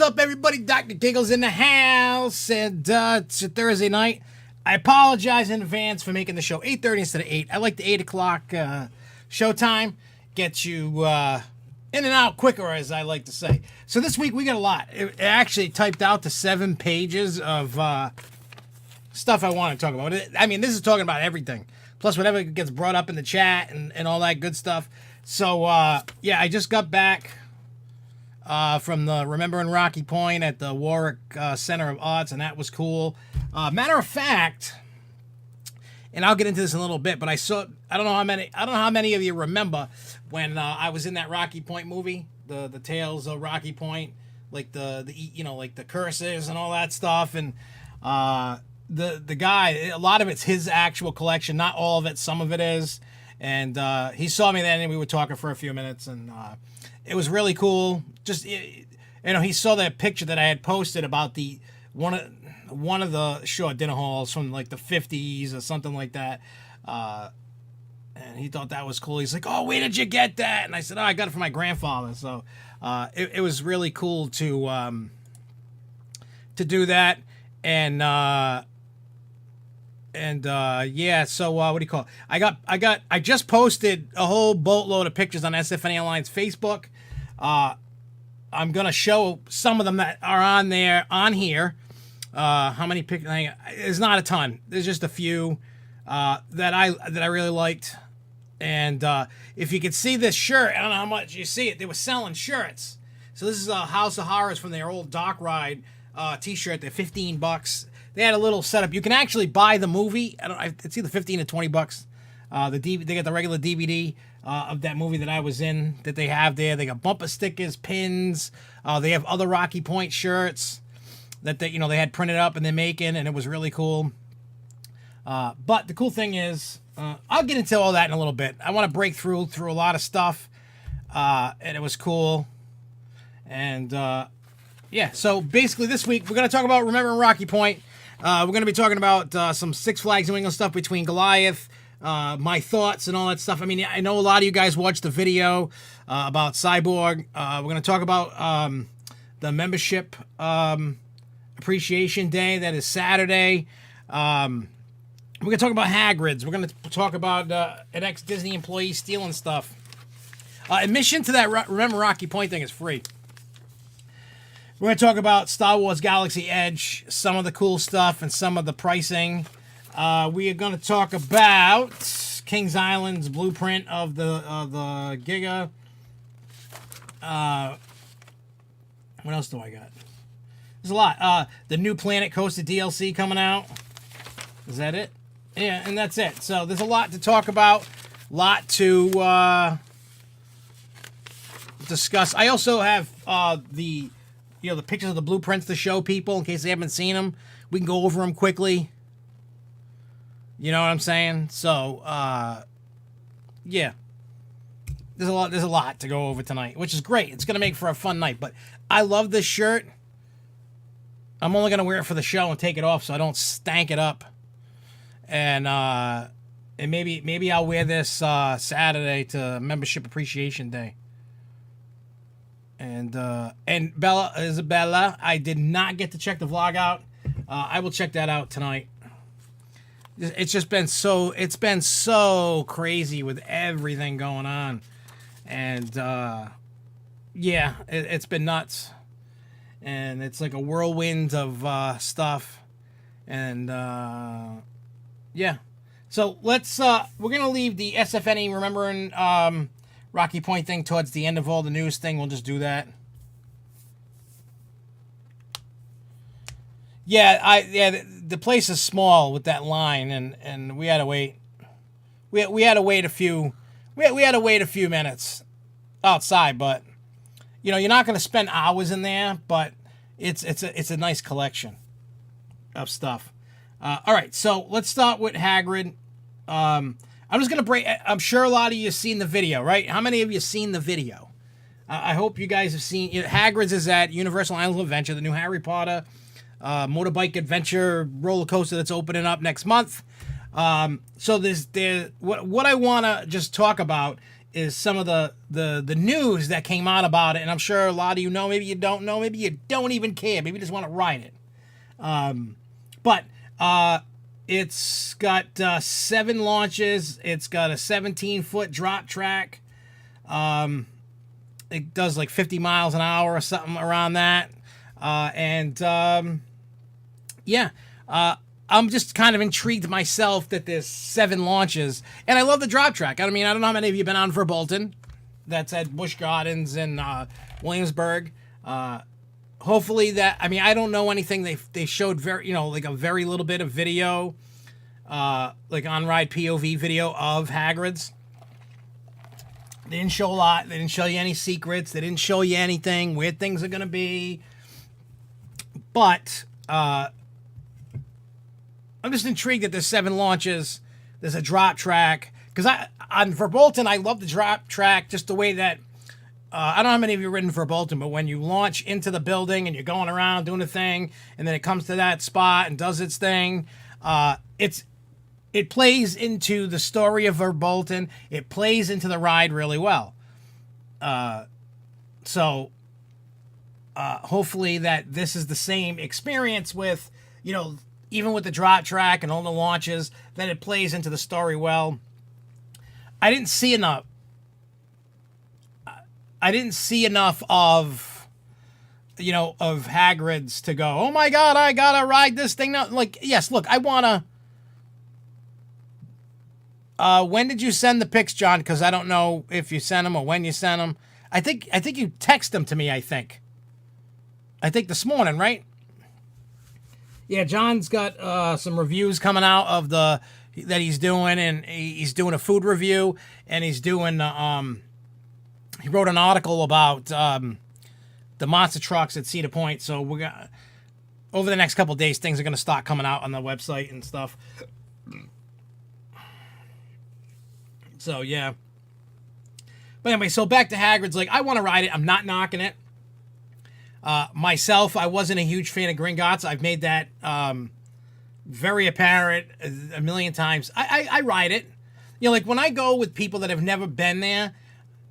up, everybody? Dr. Giggles in the house, and it's a Thursday night. I apologize in advance for making the show 8:30 instead of 8. I like the 8 o'clock show time. Get you in and out quicker, as I like to say. So this week we got a lot. It actually typed out to 7 pages of stuff I want to talk about. I mean, this is talking about everything. Plus whatever gets brought up in the chat and all that good stuff. So, yeah, I just got back from the Remembering Rocky Point at the Warwick Center of Arts, and that was cool. Matter of fact, and I'll get into this in a little bit, but I don't know how many of you remember when I was in that Rocky Point movie, the Tales of Rocky Point, like like the curses and all that stuff, and the guy, a lot of it's his actual collection, not all of it, some of it is. And he saw me then, and we were talking for a few minutes, and it was really cool. Just he saw that picture that I had posted about the one of the short dinner halls from like the 50s or something like that, and he thought that was cool. He's like, "Oh, where did you get that?" And I said, "Oh, I got it from my grandfather." So it was really cool to do that, and yeah, so what do you call it? I just posted a whole boatload of pictures on SFNEOnline's Facebook. I'm gonna show some of them that are on here. How many pictures? There's not a ton. There's just a few that I really liked. And if you could see this shirt, I don't know how much you see it. They were selling shirts. So this is a House of Horrors from their old Dark Ride T-shirt. They're $15. They had a little setup. You can actually buy the movie. It's either $15 or $20. They got the regular DVD of that movie that I was in that they have there. They got bumper stickers, pins. They have other Rocky Point shirts that they had printed up and they're making, and it was really cool. But the cool thing is, I'll get into all that in a little bit. I want to break through a lot of stuff, and it was cool. And yeah, so basically this week we're going to talk about Remembering Rocky Point. We're going to be talking about some Six Flags New England stuff between Goliath, my thoughts and all that stuff. I mean, I know a lot of you guys watched the video about Cyborg. We're going to talk about the membership appreciation day. That is Saturday. We're going to talk about Hagrid's. We're going to talk about an ex-Disney employee stealing stuff. Admission to that Remember Rocky Point thing is free. We're going to talk about Star Wars Galaxy Edge, some of the cool stuff and some of the pricing. We are going to talk about Kings Island's blueprint of the Giga. What else do I got? There's a lot. The new Planet Coaster DLC coming out. Is that it? Yeah, and that's it. So there's a lot to talk about, a lot to discuss. I also have the pictures of the blueprints to show people in case they haven't seen them. We can go over them quickly. You know what I'm saying? So, yeah. There's a lot to go over tonight, which is great. It's going to make for a fun night. But I love this shirt. I'm only going to wear it for the show and take it off so I don't stank it up. And maybe I'll wear this Saturday to Membership Appreciation Day. And Isabella, I did not get to check the vlog out. I will check that out tonight. It's been so crazy with everything going on, and yeah, it's been nuts, and it's like a whirlwind of stuff, and yeah. So let's we're gonna leave the SFNE Remembering Rocky Point thing towards the end of all the news thing. We'll just do that. Yeah, the place is small with that line, and we had to wait. We had to wait a few. We had to wait a few minutes outside, but you're not going to spend hours in there. But it's a nice collection of stuff. All right, so let's start with Hagrid. I'm just going to break. I'm sure a lot of you have seen the video, right? How many of you have seen the video? I hope you guys have seen. Hagrid's is at Universal Islands of Adventure, the new Harry Potter motorbike adventure roller coaster that's opening up next month. So what I want to just talk about is some of the news that came out about it, and I'm sure a lot of you know. Maybe you don't know. Maybe you don't even care. Maybe you just want to ride it. But it's got 7 launches. It's got a 17-foot drop track. It does like 50 miles an hour or something around that. Yeah. I'm just kind of intrigued myself that there's 7 launches. And I love the drop track. I mean, I don't know how many of you have been on Verbolten. That's at Busch Gardens in Williamsburg. Hopefully that, I mean, I don't know anything. They showed like a very little bit of video, like on-ride POV video of Hagrid's. They didn't show a lot. They didn't show you any secrets. They didn't show you anything, where things are going to be. But I'm just intrigued that there's 7 launches. There's a drop track. Because on Verbolten, I love the drop track just the way that, I don't know how many of you have ridden Verbolten, but when you launch into the building and you're going around doing a thing, and then it comes to that spot and does its thing, it plays into the story of Verbolten. It plays into the ride really well. So hopefully that this is the same experience with, even with the drop track and all the launches, that it plays into the story well. I didn't see enough of, of Hagrid's to go, oh my God, I gotta ride this thing now. Like, yes, look, I wanna. When did you send the pics, John? Because I don't know if you sent them or when you sent them. I think you text them to me. I think this morning, right? Yeah, John's got some reviews coming out of that he's doing, and he's doing a food review, and he's doing he wrote an article about the monster trucks at Cedar Point. So we're gonna, over the next couple of days, things are gonna start coming out on the website and stuff. So yeah. But anyway, so back to Hagrid's. Like, I want to ride it. I'm not knocking it. Myself, I wasn't a huge fan of Gringotts. I've made that very apparent a million times. I ride it. Like when I go with people that have never been there.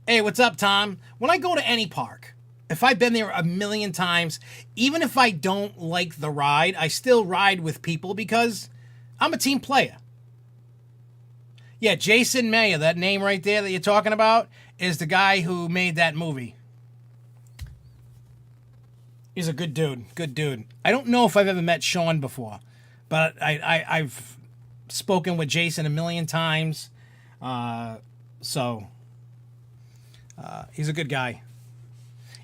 Hey, what's up, Tom? When I go to any park, if I've been there a million times, even if I don't like the ride, I still ride with people because I'm a team player. Yeah, Jason Mayer, that name right there that you're talking about, is the guy who made that movie. He's a good dude. Good dude. I don't know if I've ever met Sean before, but I've spoken with Jason a million times. So he's a good guy.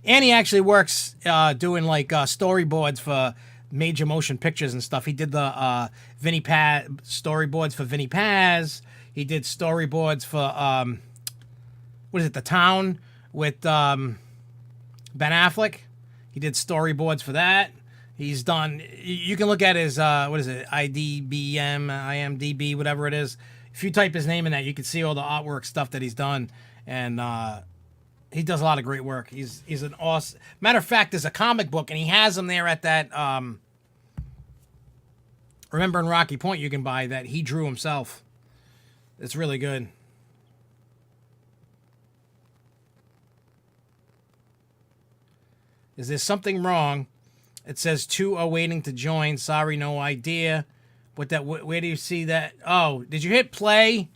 And he actually works doing like storyboards for major motion pictures and stuff. He did the Vinny Paz storyboards for Vinny Paz. He did storyboards for The Town with Ben Affleck. He did storyboards for that. He's done. You can look at his IMDb, whatever it is. If you type his name in that, you can see all the artwork stuff that he's done, and he does a lot of great work. He's an awesome. Matter of fact, there's a comic book, and he has them there at that. Remember in Rocky Point, you can buy that he drew himself. It's really good. Is there something wrong? It says 2 are waiting to join. Sorry, no idea. Where do you see that? Oh, did you hit play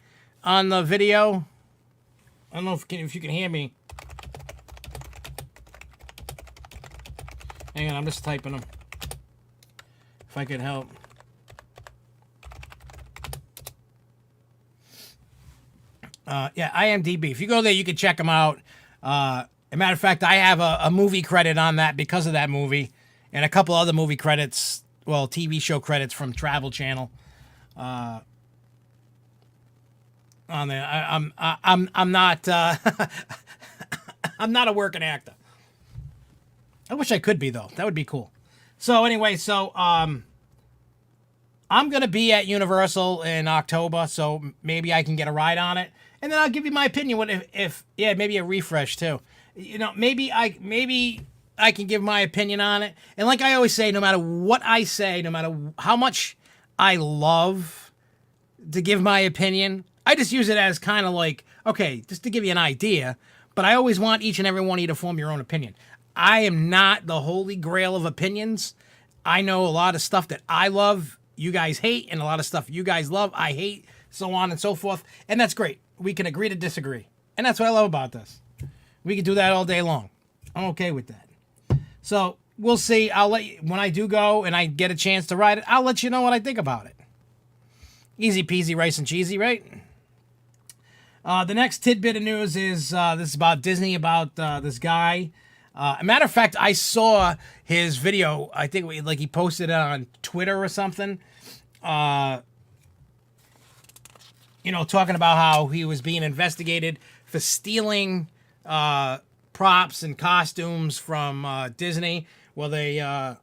on the video? I don't know if you can hear me. Hang on, I'm just typing them. If I could help. Yeah, IMDb. If you go there, you can check them out. As a matter of fact, I have a movie credit on that because of that movie, and a couple other movie credits, well, TV show credits from Travel Channel. On there, I'm not I'm not a working actor. I wish I could be though. That would be cool. So anyway, I'm gonna be at Universal in October, so maybe I can get a ride on it. And then I'll give you my opinion. What if maybe a refresh too. Maybe I can give my opinion on it. And like I always say, no matter what I say, no matter how much I love to give my opinion, I just use it as kind of like Okay, just to give you an idea, but I always want each and every one of you to form your own opinion. I am not the holy grail of opinions. I know a lot of stuff that I love, you guys hate, and a lot of stuff you guys love, I hate, so on and so forth. And that's great. We can agree to disagree. And that's what I love about this. We can do that all day long. I'm okay with that. So we'll see. I'll let you, when I do go and I get a chance to ride it, I'll let you know what I think about it. Easy peasy, rice and cheesy, right? The next tidbit of news is this is about Disney, about this guy. A matter of fact, I saw his video. I think he posted it on Twitter or something. Talking about how he was being investigated for stealing props and costumes from Disney. Well, they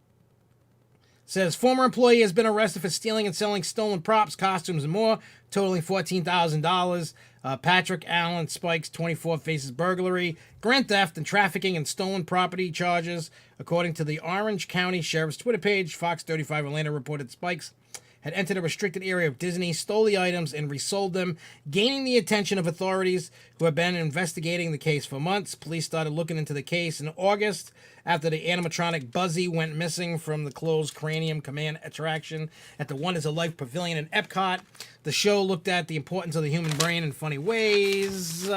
says former employee has been arrested for stealing and selling stolen props, costumes, and more, totaling $14,000. Patrick Allen Spikes, 24, faces burglary, grand theft, and trafficking and stolen property charges. According to the Orange County Sheriff's Twitter page, Fox 35 Atlanta reported Spikes had entered a restricted area of Disney, stole the items, and resold them, gaining the attention of authorities who have been investigating the case for months. Police started looking into the case in August after the animatronic Buzzy went missing from the closed Cranium Command attraction at the Wonders of Life Pavilion in Epcot. The show looked at the importance of the human brain in funny ways. You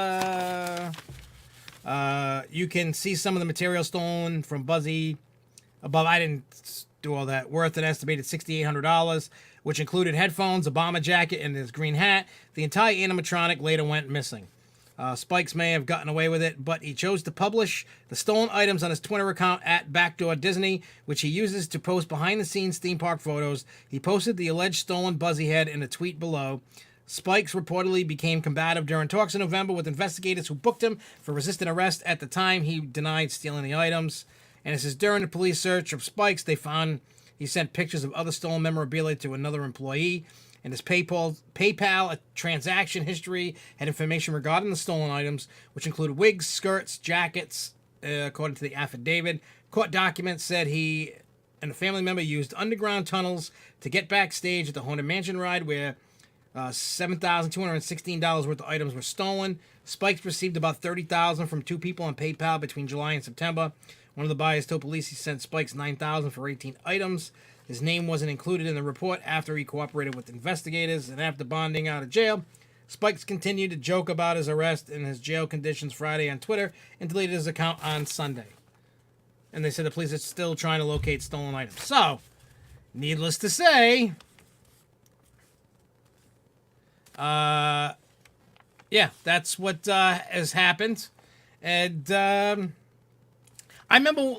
can see some of the material stolen from Buzzy above. I didn't do all that. Worth an estimated $6,800, which included headphones, a bomber jacket, and his green hat. The entire animatronic later went missing. Spikes may have gotten away with it, but he chose to publish the stolen items on his Twitter account at Backdoor Disney, which he uses to post behind-the-scenes theme park photos. He posted the alleged stolen Buzzy head in a tweet below. Spikes reportedly became combative during talks in November with investigators who booked him for resisting arrest. At the time, he denied stealing the items. And it says during the police search of Spikes, they found he sent pictures of other stolen memorabilia to another employee. And his PayPal transaction history had information regarding the stolen items, which included wigs, skirts, jackets, according to the affidavit. Court documents said he and a family member used underground tunnels to get backstage at the Haunted Mansion ride, where $7,216 worth of items were stolen. Spikes received about $30,000 from two people on PayPal between July and September. One of the buyers told police he sent Spikes $9,000 for 18 items. His name wasn't included in the report after he cooperated with investigators, and after bonding out of jail, Spikes continued to joke about his arrest and his jail conditions Friday on Twitter and deleted his account on Sunday. And they said the police are still trying to locate stolen items. So, needless to say, yeah, that's what has happened. And I remember,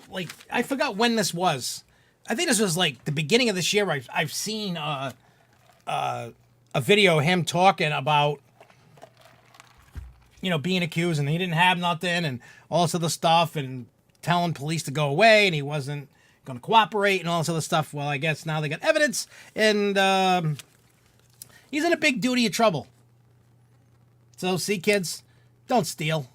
I forgot when this was. I think this was the beginning of this year. I've seen a video of him talking about, being accused and he didn't have nothing and all this other stuff and telling police to go away and he wasn't going to cooperate and all this other stuff. Well, I guess now they got evidence and he's in a big duty of trouble. So, see, kids, don't steal.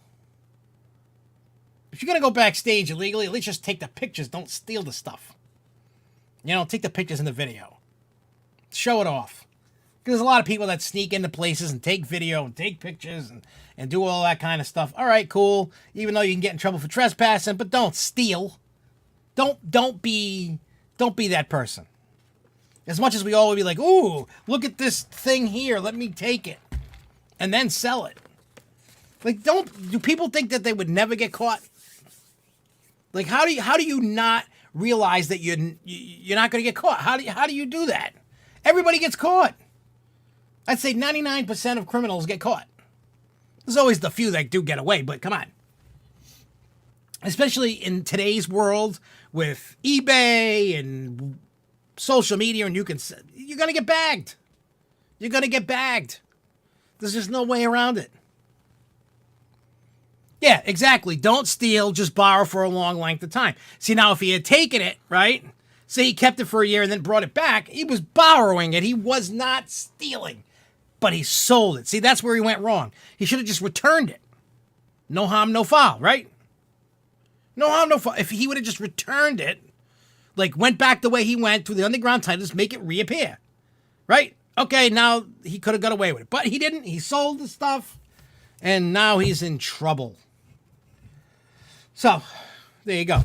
If you're going to go backstage illegally, at least just take the pictures. Don't steal the stuff. Take the pictures in the video. Show it off. Because there's a lot of people that sneak into places and take video and take pictures and do all that kind of stuff. All right, cool. Even though you can get in trouble for trespassing, but don't steal. Don't be that person. As much as we all would be like, ooh, look at this thing here. Let me take it. And then sell it. Do people think that they would never get caught? How do you not realize that you're not going to get caught? How do you do that? Everybody gets caught. I'd say 99% of criminals get caught. There's always the few that do get away, but come on. Especially in today's world with eBay and social media, and you're going to get bagged. You're going to get bagged. There's just no way around it. Yeah, exactly. Don't steal, just borrow for a long length of time. See, now if he had taken it, right? Say he kept it for a year and then brought it back, he was borrowing it. He was not stealing, but he sold it. See, that's where he went wrong. He should have just returned it. No harm, no foul, right? No harm, no foul. If he would have just returned it, went back the way he went through the underground titles, make it reappear, right? Okay, now he could have got away with it, but he didn't. He sold the stuff. and now he's in trouble. So, there you go.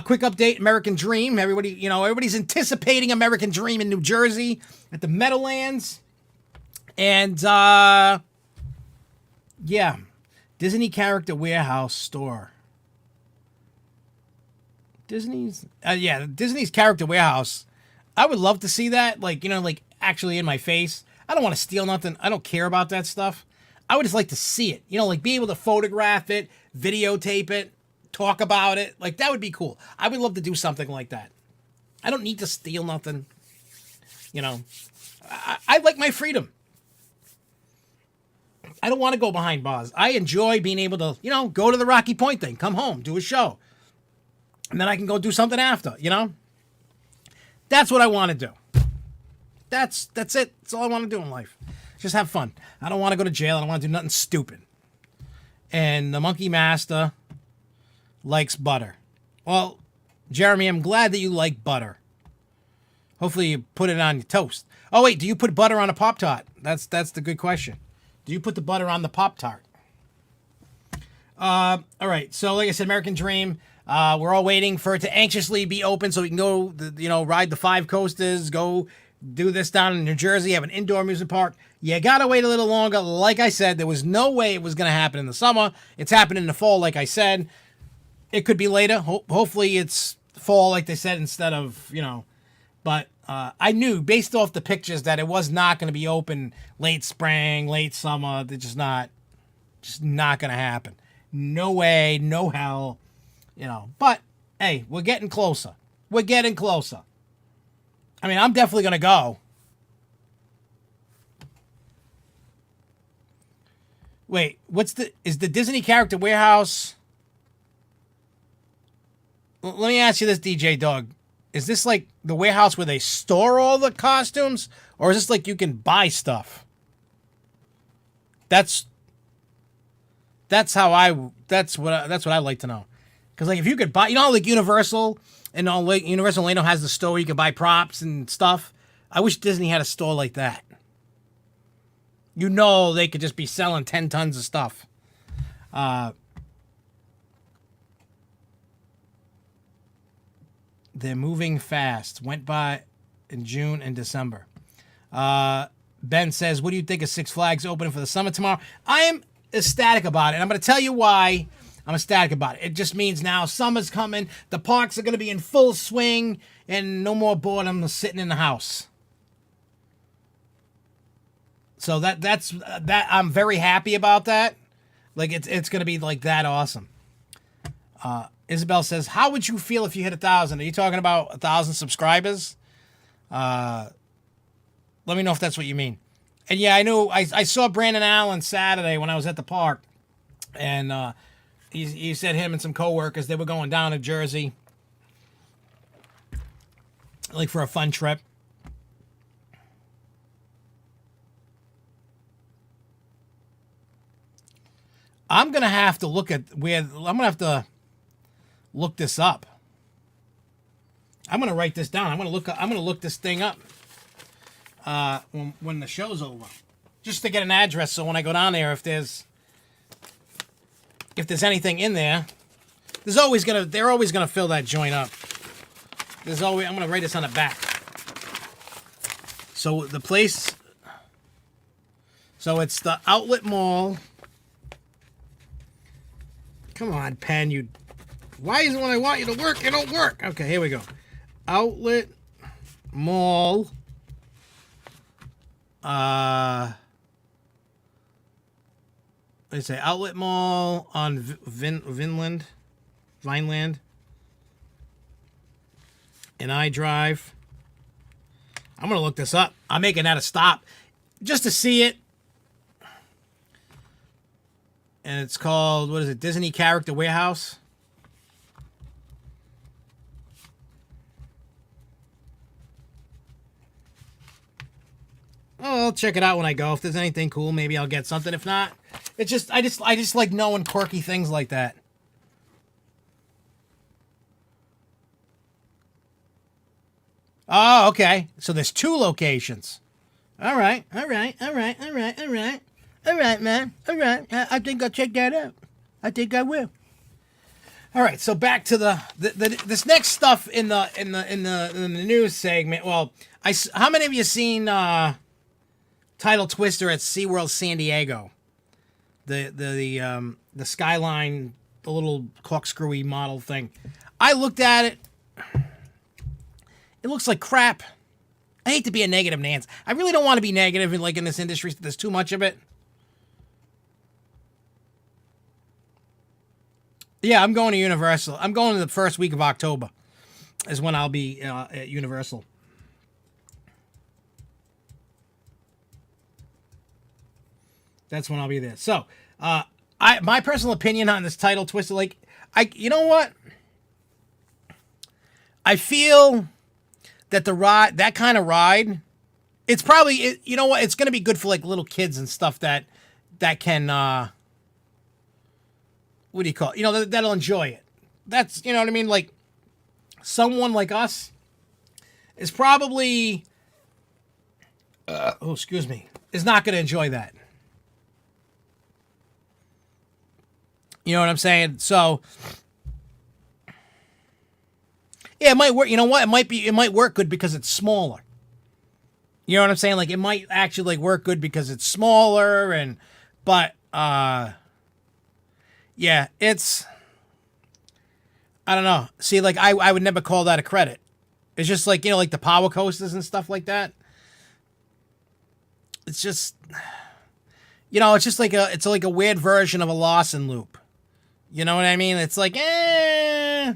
Quick update, American Dream. Everybody's anticipating American Dream in New Jersey at the Meadowlands. And, yeah, Disney Character Warehouse store. Disney's Character Warehouse. I would love to see that, actually in my face. I don't want to steal nothing. I don't care about that stuff. I would just like to see it. Be able to photograph it, videotape it, talk about it. That would be cool. I would love to do something like that. I don't need to steal nothing. I like my freedom. I don't want to go behind bars. I enjoy being able to, go to the Rocky Point thing, come home, do a show. And then I can go do something after, That's what I want to do. That's it. That's all I want to do in life. Just have fun. I don't want to go to jail. I don't want to do nothing stupid. And the Monkey Master likes butter. Well, Jeremy, I'm glad that you like butter. Hopefully you put it on your toast. Oh, wait, do you put butter on a Pop-Tart? That's the good question. Do you put the butter on the Pop-Tart? All right, so like I said, American Dream. We're all waiting for it to anxiously be open so we can go, ride the 5 coasters, go do this down in New Jersey, have an indoor amusement park. You gotta wait a little longer. Like I said, there was no way it was going to happen in the summer. It's happening in the fall, like I said. It could be later. Hopefully it's fall, like they said, instead of, But I knew, based off the pictures, that it was not going to be open late spring, late summer. They're just not going to happen. No way, no hell. But hey, we're getting closer. We're getting closer. I mean, I'm definitely going to go. Wait, is the Disney Character Warehouse? Let me ask you this, DJ Dog. Is this like the warehouse where they store all the costumes? Or is this like you can buy stuff? That's what I like to know. Because if you could buy, like Universal and Universal Orlando has the store where you can buy props and stuff. I wish Disney had a store like that. They could just be selling 10 tons of stuff. They're moving fast. Went by in June and December. Ben says, what do you think of Six Flags opening for the summer tomorrow? I am ecstatic about it. And I'm going to tell you why I'm ecstatic about it. It just means now summer's coming. The parks are going to be in full swing. And no more boredom sitting in the house. So that's I'm very happy about that. It's going to be like that awesome. Isabel says, how would you feel if you hit 1,000? Are you talking about 1,000 subscribers? Let me know if that's what you mean. And yeah, I know I saw Brandon Allen Saturday when I was at the park. And he said him and some coworkers, they were going down to Jersey. For a fun trip. I'm going to have to look this up. I'm going to write this down. I'm going to look this thing up when the show's over. Just to get an address so when I go down there, if there's anything in there, they're always going to fill that joint up. I'm going to write this on the back. So the place, it's the Outlet Mall. Come on, pen, why is it when I want you to work, it don't work? Okay, here we go. Outlet Mall. Let's say Outlet Mall on Vineland. And I Drive. I'm going to look this up. I'm making that a stop just to see it. And it's called, what is it, Disney Character Warehouse? Oh, I'll check it out when I go. If there's anything cool, maybe I'll get something. If not, I just like knowing quirky things like that. Oh, okay. So there's 2 locations. All right. All right, man. All right. I think I'll check that out. I think I will. All right, so back to this next stuff in the news segment. Well, how many of you seen Title Twister at SeaWorld San Diego? The skyline, the little corkscrewy model thing. I looked at it. It looks like crap. I hate to be a negative Nance. I really don't want to be negative in this industry. There's too much of it. Yeah, I'm going to Universal. I'm going to the first week of October is when I'll be at Universal. That's when I'll be there. So, my personal opinion on this Title Twister, you know what? I feel that that kind of ride, it's probably, you know what? It's going to be good for little kids and stuff that can, what do you call it? That'll enjoy it. That's, you know what I mean? Someone like us is probably, excuse me, is not going to enjoy that. You know what I'm saying? So, yeah, it might work. You know what? It might work good because it's smaller. You know what I'm saying? It might actually work good because it's smaller but yeah, it's, I don't know. See, I would never call that a credit. It's just the power coasters and stuff like that. It's just, it's just it's a weird version of a Lawson loop. You know what I mean? It's I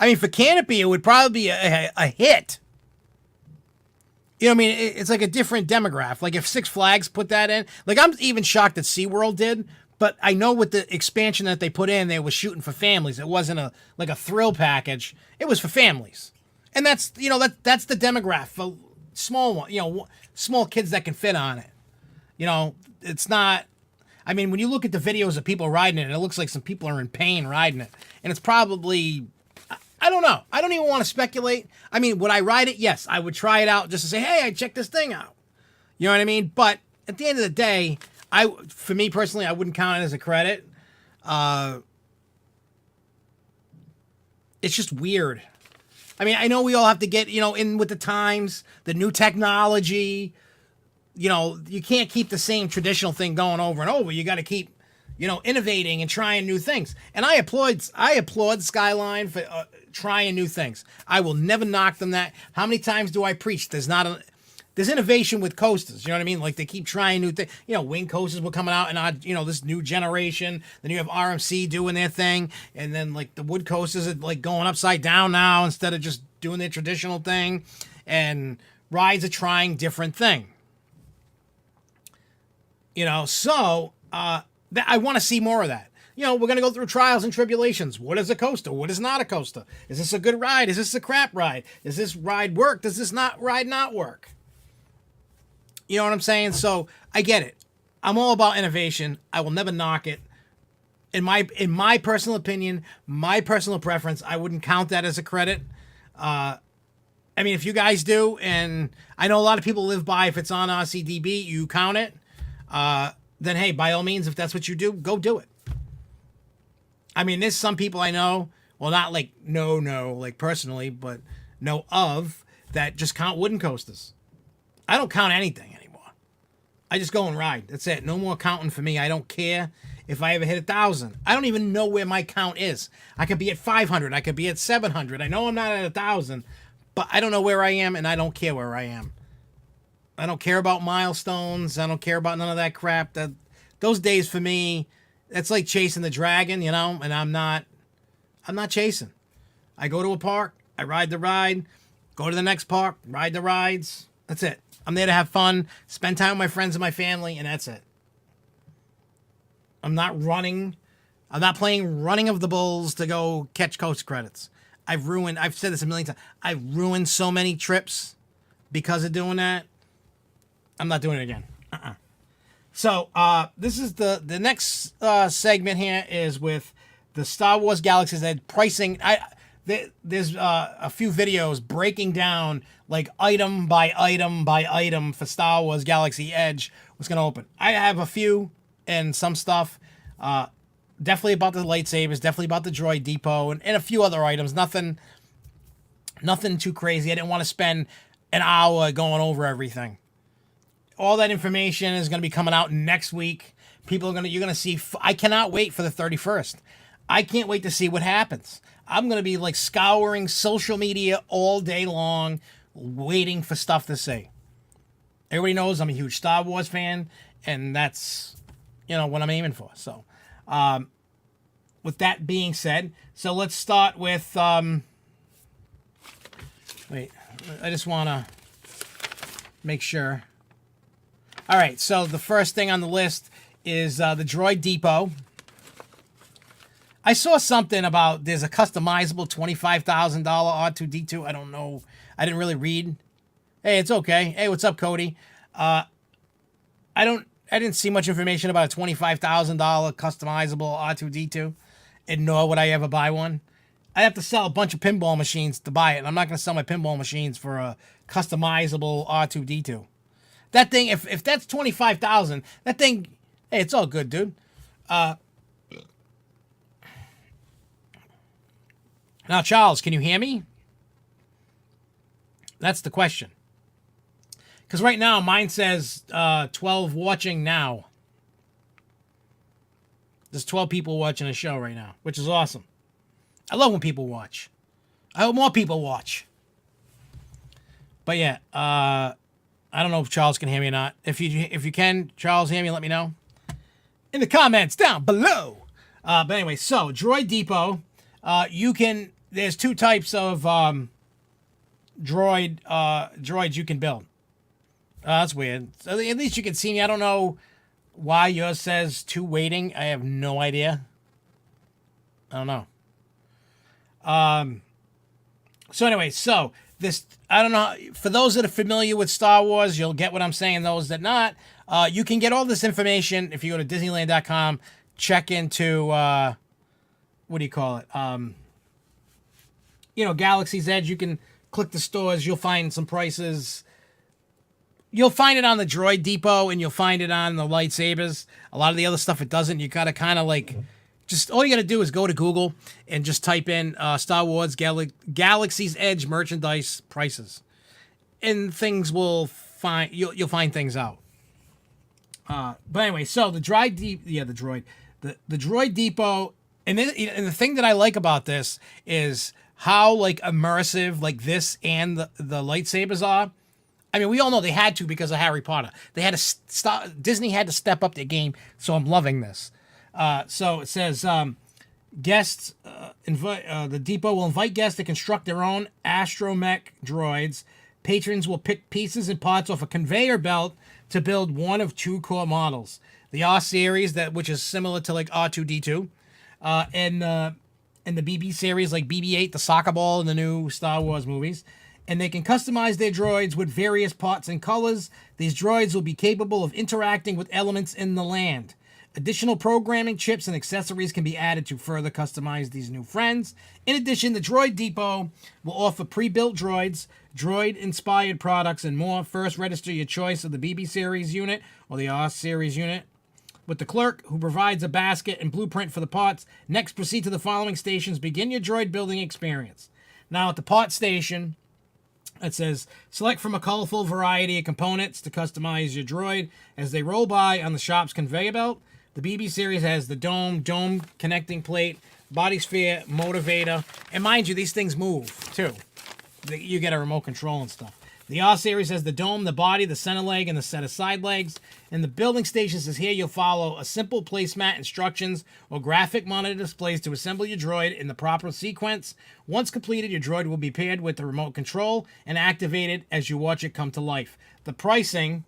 mean, for Canopy, it would probably be a hit. You know what I mean? It's a different demographic. If Six Flags put that in, I'm even shocked that SeaWorld did, but I know with the expansion that they put in, they was shooting for families. It wasn't a thrill package. It was for families. And that's, that's the demographic for small one, small kids that can fit on it. It's not, I mean, when you look at the videos of people riding it, it looks like some people are in pain riding it. And it's probably, I don't know. I don't even want to speculate. I mean, would I ride it? Yes, I would try it out just to say, hey, I checked this thing out. You know what I mean? But at the end of the day, for me personally, I wouldn't count it as a credit. It's just weird. I mean, I know we all have to get, in with the times, the new technology. You can't keep the same traditional thing going over and over. You got to keep, innovating and trying new things. And I applaud Skyline for trying new things. I will never knock them that. How many times do I preach? There's innovation with coasters. You know what I mean? They keep trying new things. Wing coasters were coming out and this new generation. Then you have RMC doing their thing. And then the wood coasters are going upside down now instead of just doing their traditional thing. And rides are trying different thing. So I want to see more of that. We're going to go through trials and tribulations. What is a coaster? What is not a coaster? Is this a good ride? Is this a crap ride? Does this ride work? Does this ride not work? You know what I'm saying? So I get it. I'm all about innovation. I will never knock it. In my personal opinion, my personal preference, I wouldn't count that as a credit. I mean, if you guys do, and I know a lot of people live by, if it's on RCDB, you count it. Then hey, by all means, if that's what you do, go do it. I mean, there's some people I know, well, not personally, but know of, that just count wooden coasters. I don't count anything anymore. I just go and ride. That's it. No more counting for me. I don't care if I ever hit 1,000. I don't even know where my count is. I could be at 500. I could be at 700. I know I'm not at 1,000, but I don't know where I am, and I don't care where I am. I don't care about milestones. I don't care about none of that crap. Those days for me, that's like chasing the dragon, and I'm not chasing. I go to a park, I ride the ride, go to the next park, ride the rides. That's it. I'm there to have fun, spend time with my friends and my family, and that's it. I'm not running. I'm not playing Running of the Bulls to go catch coach credits. I've said this a million times, I've ruined so many trips because of doing that. I'm not doing it again. So, this is the next segment here is with the Star Wars Galaxy's Edge pricing. there's a few videos breaking down like item by item by item for Star Wars Galaxy Edge was going to open. I have a few and some stuff. Definitely about the lightsabers, definitely about the droid depot, and a few other items. Nothing too crazy. I didn't want to spend an hour going over everything. All that information is going to be coming out next week. You're going to see. I cannot wait for the 31st. I can't wait to see what happens. I'm going to be like scouring social media all day long, waiting for stuff to see. Everybody knows I'm a huge Star Wars fan, and that's, what I'm aiming for. So, with that being said, so let's start with, wait, I just want to make sure. All right, so the first thing on the list is the Droid Depot. I saw something about there's a customizable $25,000 R2-D2. I don't know. I didn't really read. Hey, it's okay. Hey, what's up, Cody? I didn't see much information about a $25,000 customizable R2-D2, and nor would I ever buy one. I'd have to sell a bunch of pinball machines to buy it, and I'm not going to sell my pinball machines for a customizable R2-D2. That thing, if that's $25,000, that thing, hey, it's all good, dude. Now, Charles, can you hear me? That's the question. Because right now, mine says 12 watching now. There's 12 people watching the show right now, which is awesome. I love when people watch. I hope more people watch. But yeah, I don't know if Charles can hear me or not. If you can, Charles, hear me, let me know. In the comments down below. But anyway, so Droid Depot, there's two types of droids you can build. That's weird. So at least you can see me. I don't know why yours says 2 waiting. I have no idea. I don't know. So anyway, so this, I don't know. For those that are familiar with Star Wars, you'll get what I'm saying. Those that not, you can get all this information if you go to Disneyland.com. Check into what do you call it? Galaxy's Edge. You can click the stores. You'll find some prices. You'll find it on the Droid Depot, and you'll find it on the lightsabers. A lot of the other stuff, it doesn't. You gotta kind of like, just all you gotta do is go to Google and just type in Star Wars Galaxy's Edge merchandise prices, and things will find you'll find things out. But anyway, so the Droid Depot, and the thing that I like about this is how like immersive like this and the lightsabers are. I mean, we all know they had to because of Harry Potter. They had to Disney had to step up their game, so I'm loving this. So it says, guests the depot will invite guests to construct their own astromech droids. Patrons will pick pieces and parts off a conveyor belt to build one of 2 core models. The R series, which is similar to like R2-D2, and the BB series like BB-8, the soccer ball in the new Star Wars movies. And they can customize their droids with various parts and colors. These droids will be capable of interacting with elements in the land. Additional programming chips and accessories can be added to further customize these new friends. In addition, the Droid Depot will offer pre-built droids, droid-inspired products, and more. First, register your choice of the BB Series unit or the R Series unit with the clerk, who provides a basket and blueprint for the parts. Next, proceed to the following stations. Begin your droid building experience. Now, at the part station, it says, select from a colorful variety of components to customize your droid as they roll by on the shop's conveyor belt. The BB series has the dome connecting plate, body sphere, motivator, and mind you, these things move too. You get a remote control and stuff. The R series has the dome, the body, the center leg, and the set of side legs. And the building station says here you'll follow a simple placemat instructions or graphic monitor displays to assemble your droid in the proper sequence. Once completed, your droid will be paired with the remote control and activated as you watch it come to life. The pricing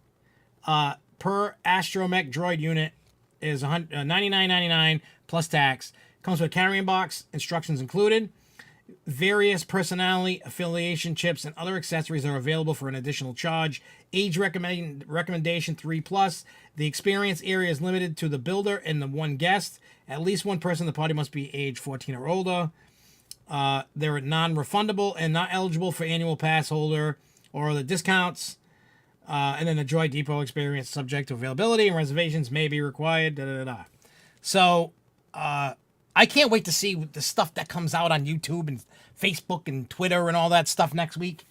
per astromech droid unit is $99.99 plus tax. Comes with a carrying box, instructions included. Various personality affiliation chips and other accessories are available for an additional charge. Age recommendation 3+. The experience area is limited to the builder and the one guest. At least one person in the party must be age 14 or older. They're non-refundable and not eligible for annual pass holder or the discounts. And then the Droid Depot experience subject to availability and reservations may be required. Da, da, da, da. So I can't wait to see the stuff that comes out on YouTube and Facebook and Twitter and all that stuff next week.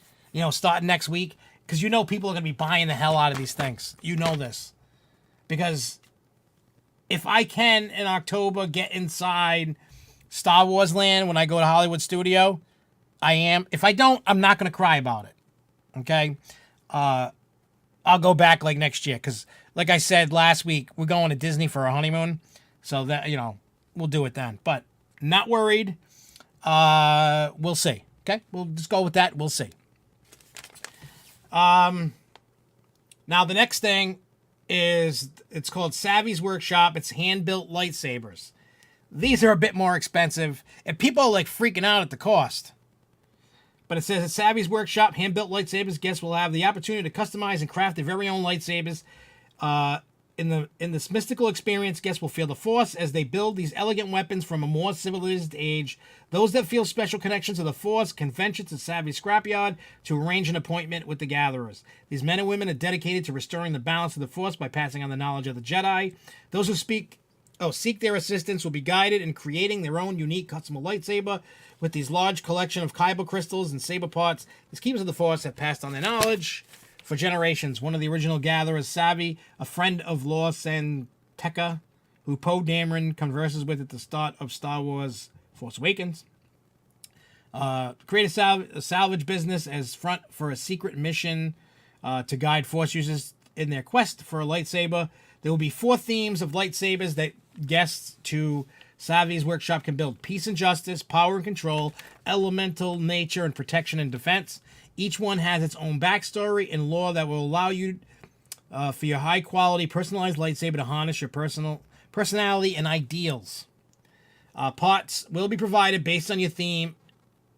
Starting next week. Because people are going to be buying the hell out of these things. You know this. Because if I can, in October, get inside Star Wars land when I go to Hollywood Studio, I am. If I don't, I'm not going to cry about it. Okay? I'll go back like next year. Because, like I said last week, we're going to Disney for our honeymoon. So, that we'll do it then. But not worried. We'll see. Okay? We'll just go with that. We'll see. Now the next thing is, it's called Savvy's Workshop. It's hand-built lightsabers. These are a bit more expensive, and people are like freaking out at the cost. But it says at Savvy's Workshop, hand-built lightsabers, guests will have the opportunity to customize and craft their very own lightsabers. In this mystical experience, guests will feel the Force as they build these elegant weapons from a more civilized age. Those that feel special connections to the Force can venture to Savvy's Scrapyard to arrange an appointment with the gatherers. These men and women are dedicated to restoring the balance of the Force by passing on the knowledge of the Jedi. Those who seek their assistance will be guided in creating their own unique custom lightsaber with these large collection of kyber crystals and saber parts. These keepers of the Force have passed on their knowledge for generations. One of the original gatherers, Savvy, a friend of Lor San Tekka, who Poe Dameron converses with at the start of Star Wars Force Awakens. Create a salvage business as front for a secret mission to guide Force users in their quest for a lightsaber. There will be 4 themes of lightsabers that guests to Savvy's Workshop can build: peace and justice, power and control, elemental nature, and protection and defense. Each one has its own backstory and lore that will allow you, for your high-quality, personalized lightsaber to harness your personality and ideals. Parts will be provided based on your theme,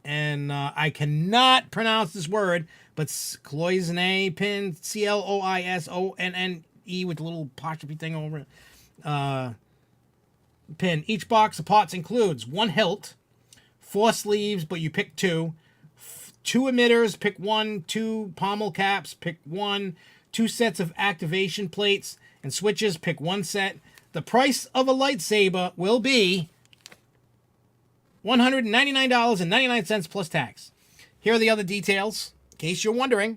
and I cannot pronounce this word, but cloisonne pin, Cloisonne with a little apostrophe thing over it. Pin. Each box of parts includes 1 hilt, 4 sleeves, but you pick 2. 2 emitters, pick 1, 2 pommel caps, pick 1, 2 sets of activation plates and switches, pick 1 set. The price of a lightsaber will be $199.99 plus tax. Here are the other details, in case you're wondering.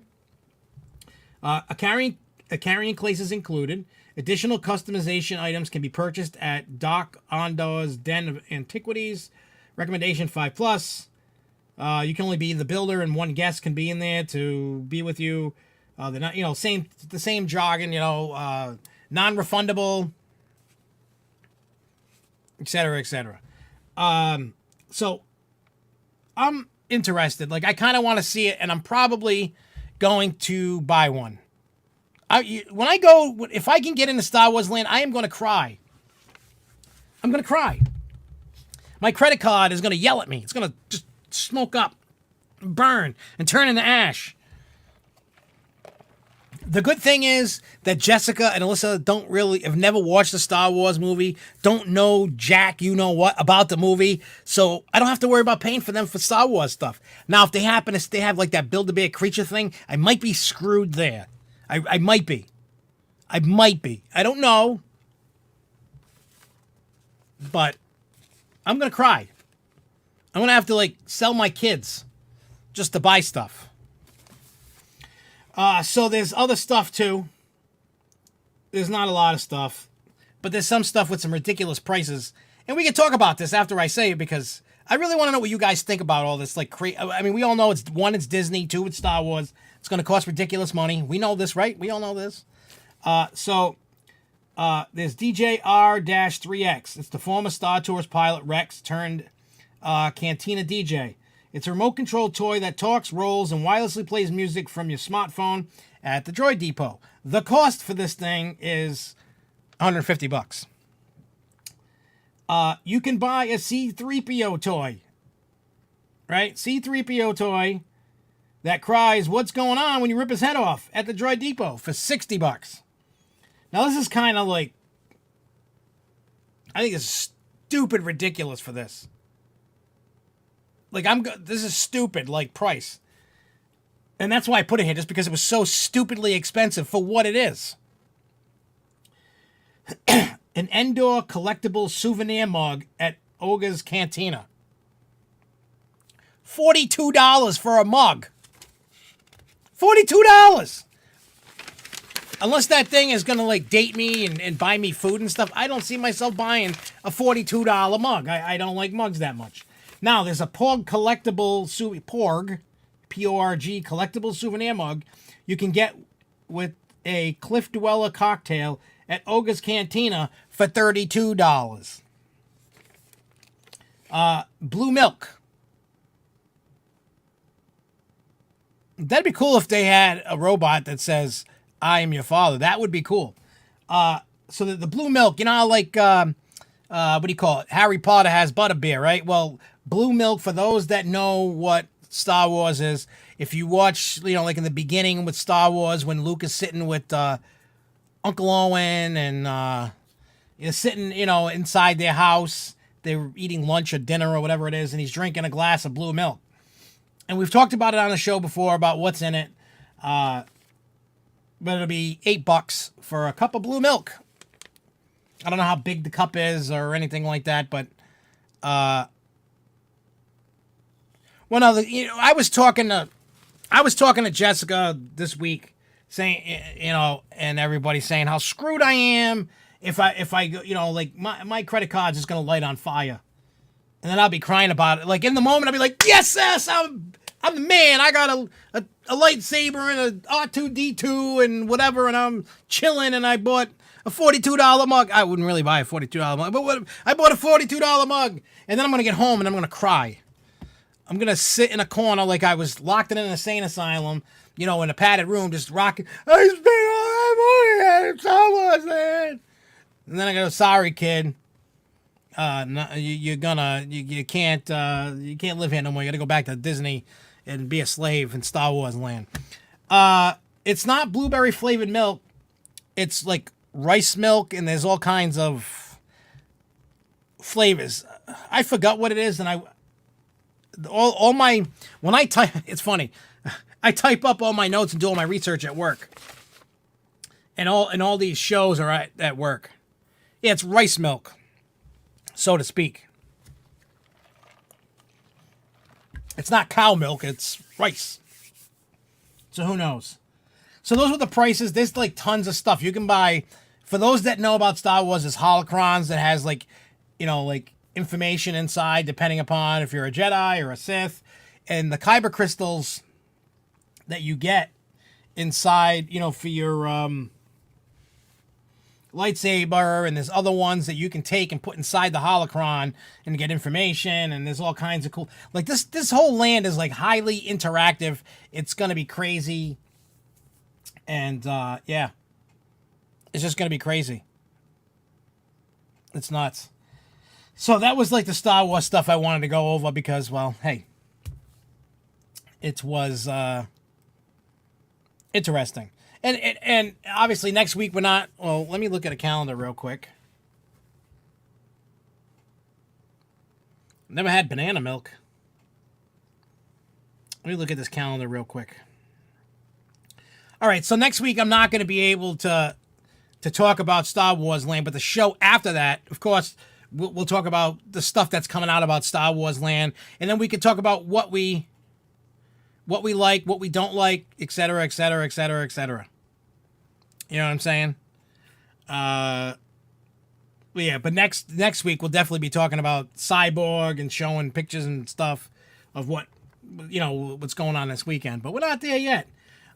A carrying case is included. Additional customization items can be purchased at Doc Ondor's Den of Antiquities. Recommendation 5+. You can only be the builder, and 1 guest can be in there to be with you. They're not, the same jargon, non-refundable, etc., etc. So I'm interested. Like, I kind of want to see it, and I'm probably going to buy one. If I can get into Star Wars land, I am going to cry. I'm going to cry. My credit card is going to yell at me. It's going to just smoke up, burn, and turn into ash. The good thing is that Jessica and Alyssa have never watched a Star Wars movie, don't know jack what about the movie, so I don't have to worry about paying for them for Star Wars stuff. Now, if they have like that Build-A-Bear creature thing, I might be screwed there. I might be. I don't know. But I'm going to cry. I'm going to have to, sell my kids just to buy stuff. So there's other stuff, too. There's not a lot of stuff. But there's some stuff with some ridiculous prices. And we can talk about this after I say it, because I really want to know what you guys think about all this. We all know it's Disney, 2, it's Star Wars. It's going to cost ridiculous money. We know this, right? We all know this. So there's DJR-3X. It's the former Star Tours pilot Rex turned Cantina DJ. It's a remote-controlled toy that talks, rolls, and wirelessly plays music from your smartphone at the Droid Depot. The cost for this thing is $150. You can buy a C-3PO toy, right? C-3PO toy that cries, "What's going on?" when you rip his head off at the Droid Depot for $60. Now, this is kind of I think it's stupid ridiculous for this. Like, this is stupid, like, price. And that's why I put it here, just because it was so stupidly expensive for what it is. An Endor collectible souvenir mug at Olga's Cantina. $42 for a mug. $42. Unless that thing is going to, like, date me and buy me food and stuff, I don't see myself buying a $42 mug. I don't like mugs that much. Now, there's a Porg collectible, Porg, P-O-R-G, collectible souvenir mug you can get with a Cliff Dweller cocktail at Olga's Cantina for $32. Blue milk. That'd be cool if they had a robot that says, I am your father. That would be cool. So the blue milk, you know how, like, what do you call it? Harry Potter has butterbeer, right? Well, blue milk, for those that know what Star Wars is, if you watch, you know, like in the beginning with Star Wars, when Luke is sitting with Uncle Owen and you're sitting, you know, inside their house, they're eating lunch or dinner or whatever it is, and he's drinking a glass of blue milk. And we've talked about it on the show before about what's in it. But it'll be $8 for a cup of blue milk. I don't know how big the cup is or anything like that, but well, no, you know, I was talking to Jessica this week, saying, you know, and everybody saying how screwed I am if I you know, like my credit card's just gonna light on fire, and then I'll be crying about it. Like in the moment, I'll be like, yes, I'm the man. I got a lightsaber and a R2-D2 and whatever, and I'm chilling, and I bought a $42 mug. I wouldn't really buy a $42 mug, but I bought a $42 mug, and then I'm gonna get home and I'm gonna cry. I'm gonna sit in a corner like I was locked in an insane asylum, you know, in a padded room, just rocking. I spent all that money at Star Wars Land. And then I go, sorry, kid. No, you can't live here no more. You gotta go back to Disney and be a slave in Star Wars Land. It's not blueberry flavored milk. It's like rice milk, and there's all kinds of flavors. I forgot what it is, and when I type, it's funny. I type up all my notes and do all my research at work, and all these shows are at work. Yeah, it's rice milk, so to speak. It's not cow milk, it's rice. So who knows? So those were the prices. There's like tons of stuff you can buy. For those that know about Star Wars, there's holocrons that has, like, you know, like information inside depending upon if you're a Jedi or a Sith. And the kyber crystals that you get inside, you know, for your lightsaber, and there's other ones that you can take and put inside the holocron and get information, and there's all kinds of cool, like, this whole land is like highly interactive. It's gonna be crazy, and yeah, it's just gonna be crazy. It's nuts. So that was like the Star Wars stuff I wanted to go over because, well, hey, it was interesting. And obviously next week we're not, well, let me look at a calendar real quick. Never had banana milk. Let me look at this calendar real quick. All right, so next week I'm not going to be able to talk about Star Wars Land, but the show after that, of course, we'll talk about the stuff that's coming out about Star Wars Land, and then we can talk about what we like, what we don't like, etc., etc., etc., etc. You know what I'm saying? Yeah, but next week we'll definitely be talking about Cyborg and showing pictures and stuff of what, you know, what's going on this weekend. But we're not there yet.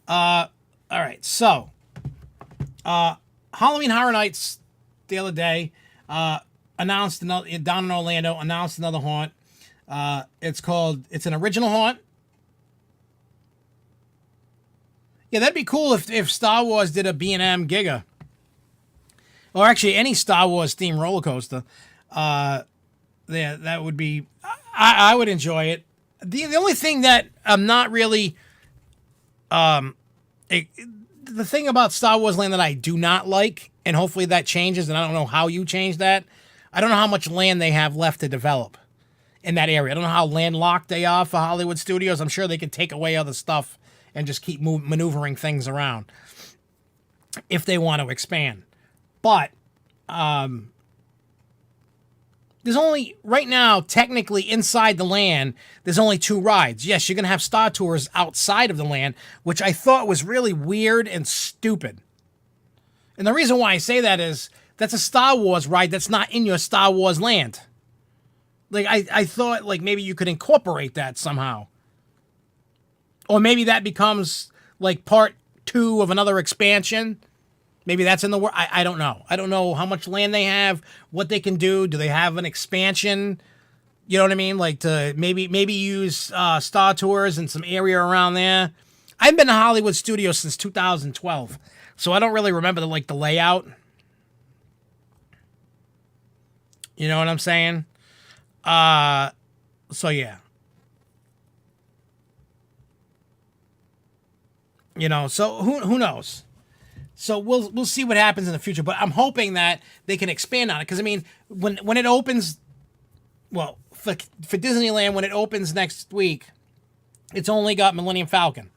All right, so Halloween Horror Nights the other day announced another, down in Orlando, announced another haunt. It's an original haunt. Yeah, that'd be cool if Star Wars did a B&M Giga. Or actually any Star Wars themed roller coaster. Yeah, that would be, I would enjoy it. The only thing that I'm not really, the thing about Star Wars Land that I do not like, and hopefully that changes, and I don't know how you change that, I don't know how much land they have left to develop. in that area. I don't know how landlocked they are for Hollywood studios. I'm sure they could take away other stuff and just keep maneuvering things around if they want to expand. But there's only, right now, technically inside the land, there's only 2 rides. Yes, you're going to have Star Tours outside of the land, which I thought was really weird and stupid. And the reason why I say that is that's a Star Wars ride that's not in your Star Wars land. Like, I thought, like, maybe you could incorporate that somehow. Or maybe that becomes, like, part 2 of another expansion. Maybe that's in the world. I don't know. I don't know how much land they have, what they can do. Do they have an expansion? You know what I mean? Like, to maybe use Star Tours in some area around there. I've been to Hollywood Studios since 2012, so I don't really remember the layout. You know what I'm saying? So yeah. You know, so who knows? So we'll see what happens in the future, but I'm hoping that they can expand on it, because I mean, when it opens, well, for Disneyland, when it opens next week, it's only got Millennium Falcon.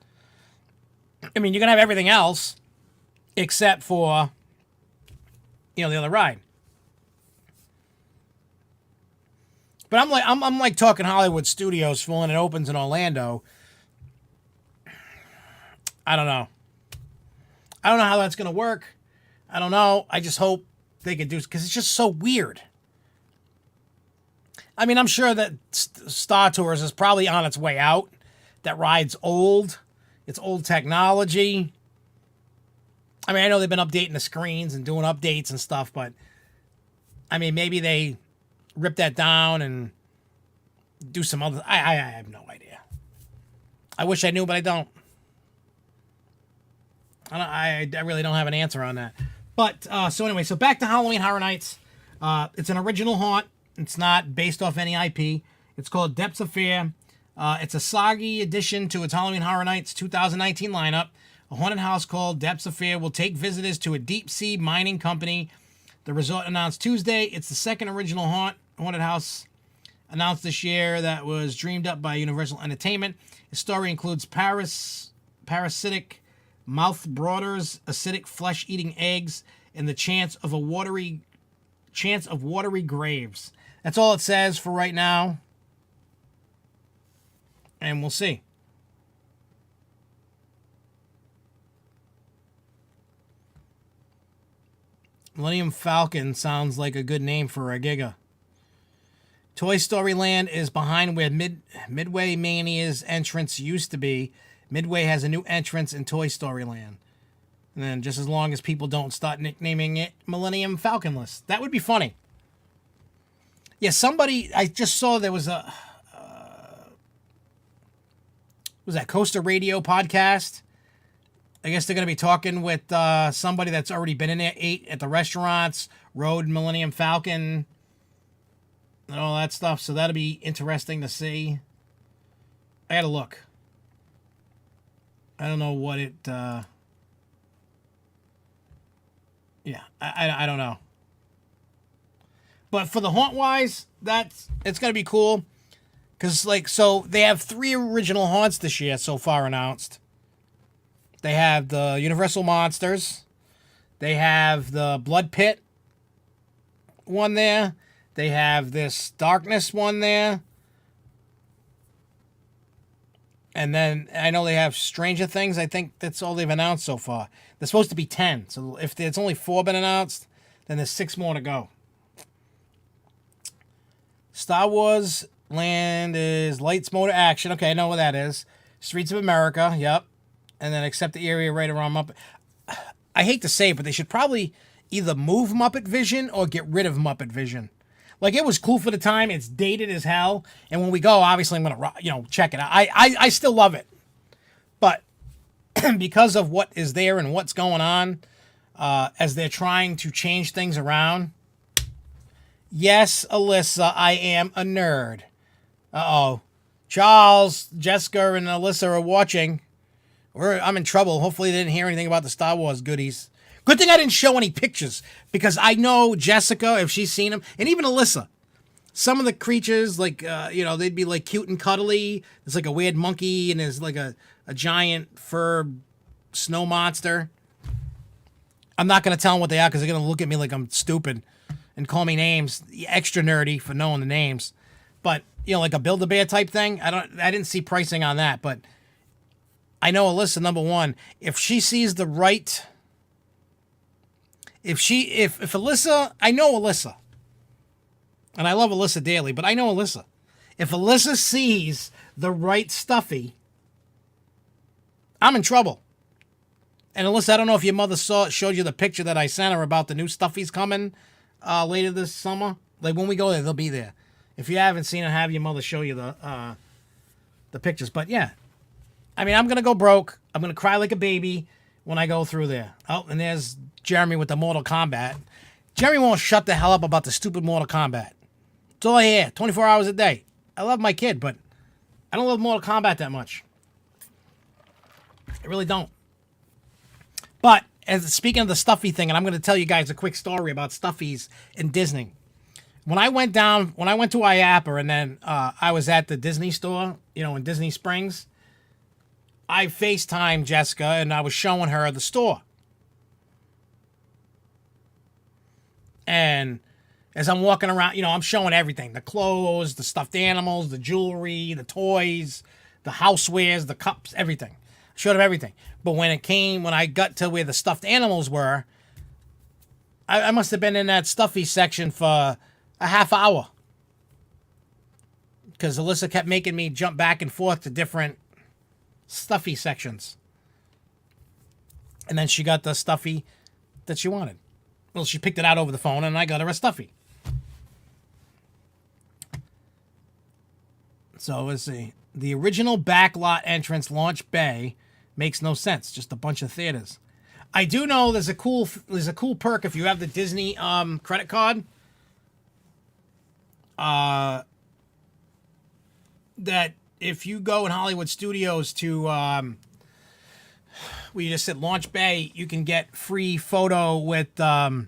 I mean, you're gonna have everything else except for, you know, the other ride. But I'm like talking Hollywood Studios for when it opens in Orlando. I don't know. I don't know how that's going to work. I don't know. I just hope they can do it, because it's just so weird. I mean, I'm sure that Star Tours is probably on its way out. That ride's old. It's old technology. I mean, I know they've been updating the screens and doing updates and stuff, but I mean, maybe they rip that down and do some other... I have no idea. I wish I knew, but I don't. I really don't have an answer on that. But, so anyway, so back to Halloween Horror Nights. It's an original haunt. It's not based off any IP. It's called Depths of Fear. It's a soggy addition to its Halloween Horror Nights 2019 lineup. A haunted house called Depths of Fear will take visitors to a deep-sea mining company. The resort announced Tuesday. It's the second original haunted house announced this year that was dreamed up by Universal Entertainment. The story includes parasitic mouth brooders, acidic flesh-eating eggs, and the chance of watery graves. That's all it says for right now. And we'll see. Millennium Falcon sounds like a good name for a Giga. Toy Story Land is behind where Midway Mania's entrance used to be. Midway has a new entrance in Toy Story Land. And then just as long as people don't start nicknaming it Millennium Falconless. That would be funny. Yeah, somebody... I just saw there was a... was that Coaster Radio podcast? I guess they're going to be talking with somebody that's already been in there, ate at the restaurants, rode Millennium Falcon, and all that stuff. So that'll be interesting to see. I got to look. I don't know what it... yeah, I don't know. But for the haunt-wise, it's going to be cool. Because, like, so they have 3 original haunts this year so far announced. They have the Universal Monsters. They have the Blood Pit one there. They have this Darkness one there. And then I know they have Stranger Things. I think that's all they've announced so far. There's supposed to be 10. So if it's only 4 been announced, then there's 6 more to go. Star Wars Land is Lights Motor Action. Okay, I know what that is. Streets of America. Yep. And then accept the area right around Muppet. I hate to say it, but they should probably either move Muppet Vision or get rid of Muppet Vision. Like, it was cool for the time. It's dated as hell. And when we go, obviously, I'm going to, check it out. I still love it. But because of what is there and what's going on, as they're trying to change things around. Yes, Alyssa, I am a nerd. Uh-oh. Charles, Jessica, and Alyssa are watching. I'm in trouble. Hopefully they didn't hear anything about the Star Wars goodies. Good thing I didn't show any pictures, because I know Jessica, if she's seen them, and even Alyssa. some of the creatures, like, they'd be like cute and cuddly. There's like a weird monkey, and there's like a giant fur snow monster. I'm not going to tell them what they are because they're going to look at me like I'm stupid and call me names, extra nerdy for knowing the names. But, like a Build-A-Bear type thing, I didn't see pricing on that, but I know Alyssa, number one, if she sees the right, if Alyssa, I know Alyssa, and I love Alyssa dearly, but I know Alyssa. If Alyssa sees the right stuffy, I'm in trouble. And Alyssa, I don't know if your mother showed you the picture that I sent her about the new stuffies coming later this summer. Like when we go there, they'll be there. If you haven't seen it, have your mother show you the pictures. But yeah, I mean, I'm gonna go broke. I'm gonna cry like a baby when I go through there. Oh, and there's Jeremy with the Mortal Kombat. Jeremy won't shut the hell up about the stupid Mortal Kombat. It's all I hear, 24 hours a day. I love my kid, but I don't love Mortal Kombat that much. I really don't. But speaking of the stuffy thing, and I'm going to tell you guys a quick story about stuffies in Disney. When I went to IAPA, and then I was at the Disney store, in Disney Springs, I FaceTimed Jessica, and I was showing her the store. And as I'm walking around, I'm showing everything. The clothes, the stuffed animals, the jewelry, the toys, the housewares, the cups, everything. Showed him everything. But when I got to where the stuffed animals were, I must have been in that stuffy section for a half hour. Because Alyssa kept making me jump back and forth to different stuffy sections. And then she got the stuffy that she wanted. Well, she picked it out over the phone, and I got her a stuffy. So let's see. The original backlot entrance launch bay makes no sense. Just a bunch of theaters. I do know there's a cool perk if you have the Disney credit card. That if you go in Hollywood Studios to where you just said launch bay, you can get free photo with Kylo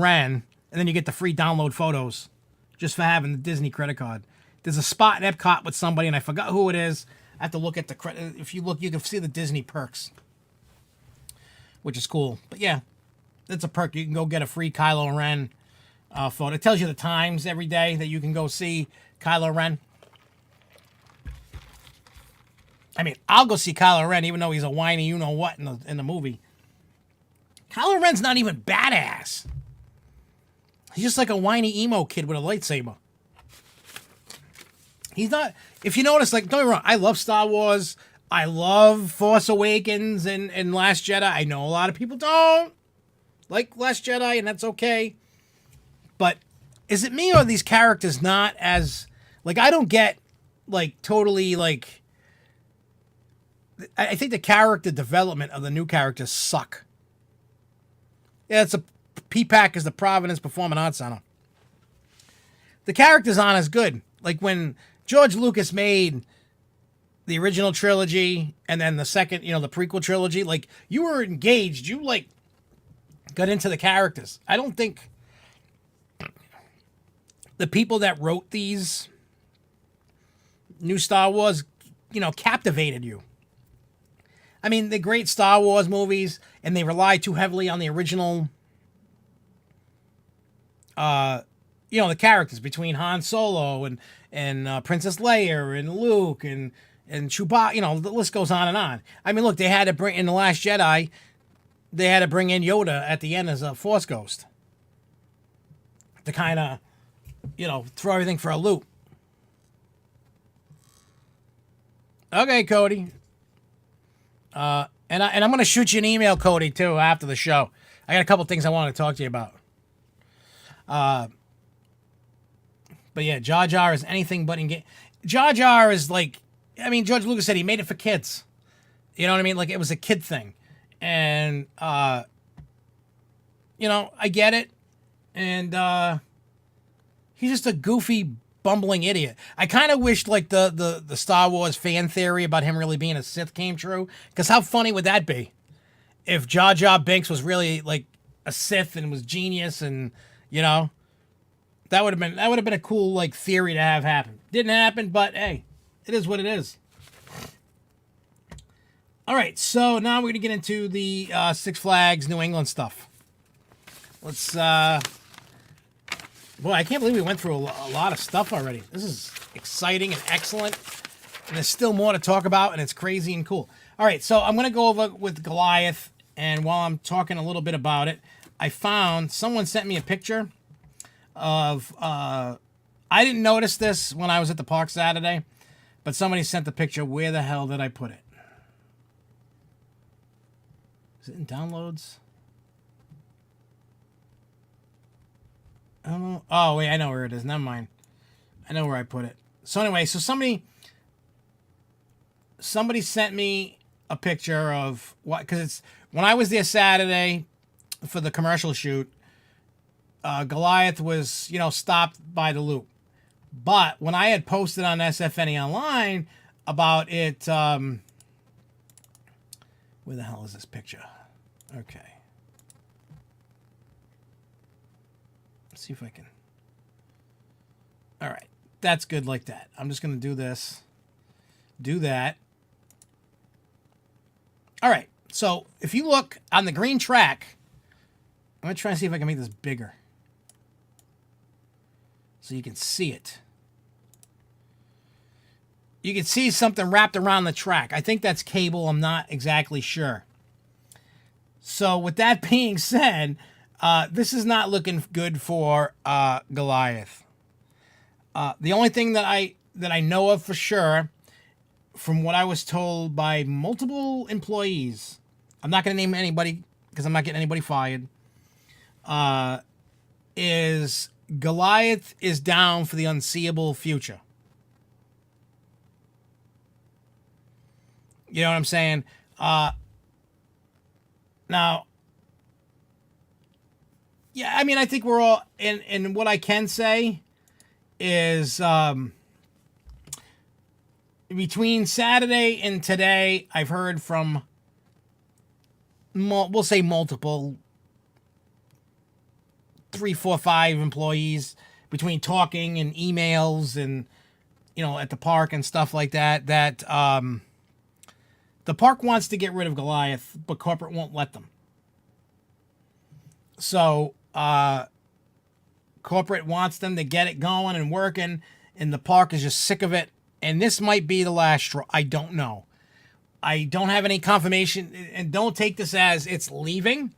Ren, and then you get the free download photos just for having the Disney credit card. There's a spot in Epcot with somebody, and I forgot who it is. I have to look at the credit. If you look, you can see the Disney perks, which is cool. But yeah, it's a perk. You can go get a free Kylo Ren photo. It tells you the times every day that you can go see Kylo Ren. I mean, I'll go see Kylo Ren, even though he's a whiny you-know-what in the movie. Kylo Ren's not even badass. He's just like a whiny emo kid with a lightsaber. He's not... If you notice, like, don't get me wrong, I love Star Wars. I love Force Awakens and Last Jedi. I know a lot of people don't like Last Jedi, and that's okay. But is it me or are these characters not as... Like, I don't get, like, totally, like... I think the character development of the new characters suck. Yeah, it's a... PPAC is the Providence Performing Arts Center. The characters aren't as good. Like, when George Lucas made the original trilogy and then the second, the prequel trilogy, like, you were engaged. You, like, got into the characters. I don't think the people that wrote these new Star Wars, captivated you. I mean, they're great Star Wars movies, and they rely too heavily on the original, the characters between Han Solo and Princess Leia and Luke and Chewbacca. The list goes on and on. I mean, look, they had to bring in The Last Jedi. They had to bring in Yoda at the end as a Force ghost to kind of, throw everything for a loop. Okay, Cody. And I'm going to shoot you an email, Cody, too, after the show. I got a couple things I want to talk to you about. But yeah, Jar Jar is anything but engaged. Jar Jar is like, I mean, George Lucas said he made it for kids. You know what I mean? Like, it was a kid thing. And, I get it. And, he's just a goofy, bumbling idiot. I kind of wished, like, the Star Wars fan theory about him really being a Sith came true. Because how funny would that be? If Jar Jar Binks was really, like, a Sith and was genius and, That would have been a cool like theory to have happen. Didn't happen, but hey, it is what it is. All right, so now we're gonna get into the Six Flags New England stuff. Let's. Boy, I can't believe we went through a lot of stuff already. This is exciting and excellent, and there's still more to talk about, and it's crazy and cool. All right, so I'm gonna go over with Goliath, and while I'm talking a little bit about it, I found someone sent me a picture of. I didn't notice this when I was at the park Saturday, but somebody sent the picture. Where the hell did I put it? Is it in downloads? I don't know. Oh, wait, I know where it is. Never mind. I know where I put it. So anyway, so somebody sent me a picture of what, because it's when I was there Saturday for the commercial shoot, Goliath was, stopped by the loop. But when I had posted on SFNEOnline about it, where the hell is this picture? Okay. Let's see if I can. All right. That's good like that. I'm just going to do this. Do that. All right. So if you look on the green track, I'm going to try and see if I can make this bigger so you can see it. You can see something wrapped around the track. I think that's cable. I'm not exactly sure. So with that being said, this is not looking good for Goliath. The only thing that I know of for sure, from what I was told by multiple employees, I'm not going to name anybody because I'm not getting anybody fired, is Goliath is down for the unseeable future. You know what I'm saying? Now, yeah, I mean, I think we're all, and what I can say is between Saturday and today, I've heard from, we'll say multiple, 3, 4, 5 employees between talking and emails and, at the park and stuff like that, that the park wants to get rid of Goliath, but corporate won't let them. So, corporate wants them to get it going and working, and the park is just sick of it. And this might be the last straw. I don't know. I don't have any confirmation, and don't take this as it's leaving,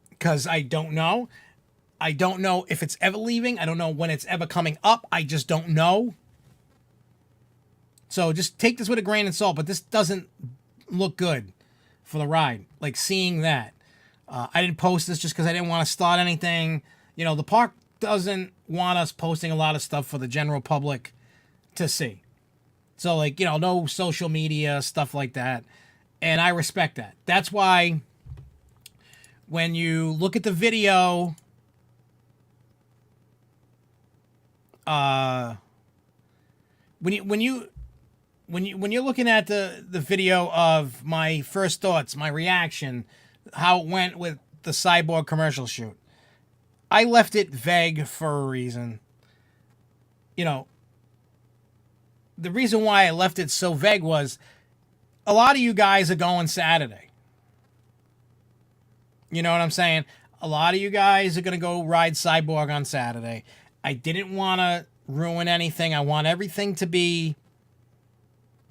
because I don't know. I don't know if it's ever leaving. I don't know when it's ever coming up. I just don't know. So just take this with a grain of salt, but this doesn't look good for the ride. Like seeing that. I didn't post this just because I didn't want to start anything. The park doesn't want us posting a lot of stuff for the general public to see. So, no social media, stuff like that. And I respect that. That's why when you look at the video, when you're looking at the video of my first thoughts, my reaction, how it went with the Cyborg commercial shoot, I left it vague for a reason. The reason why I left it so vague was a lot of you guys are going Saturday. You know what I'm saying? A lot of you guys are going to go ride Cyborg on Saturday. I didn't want to ruin anything. I want everything to be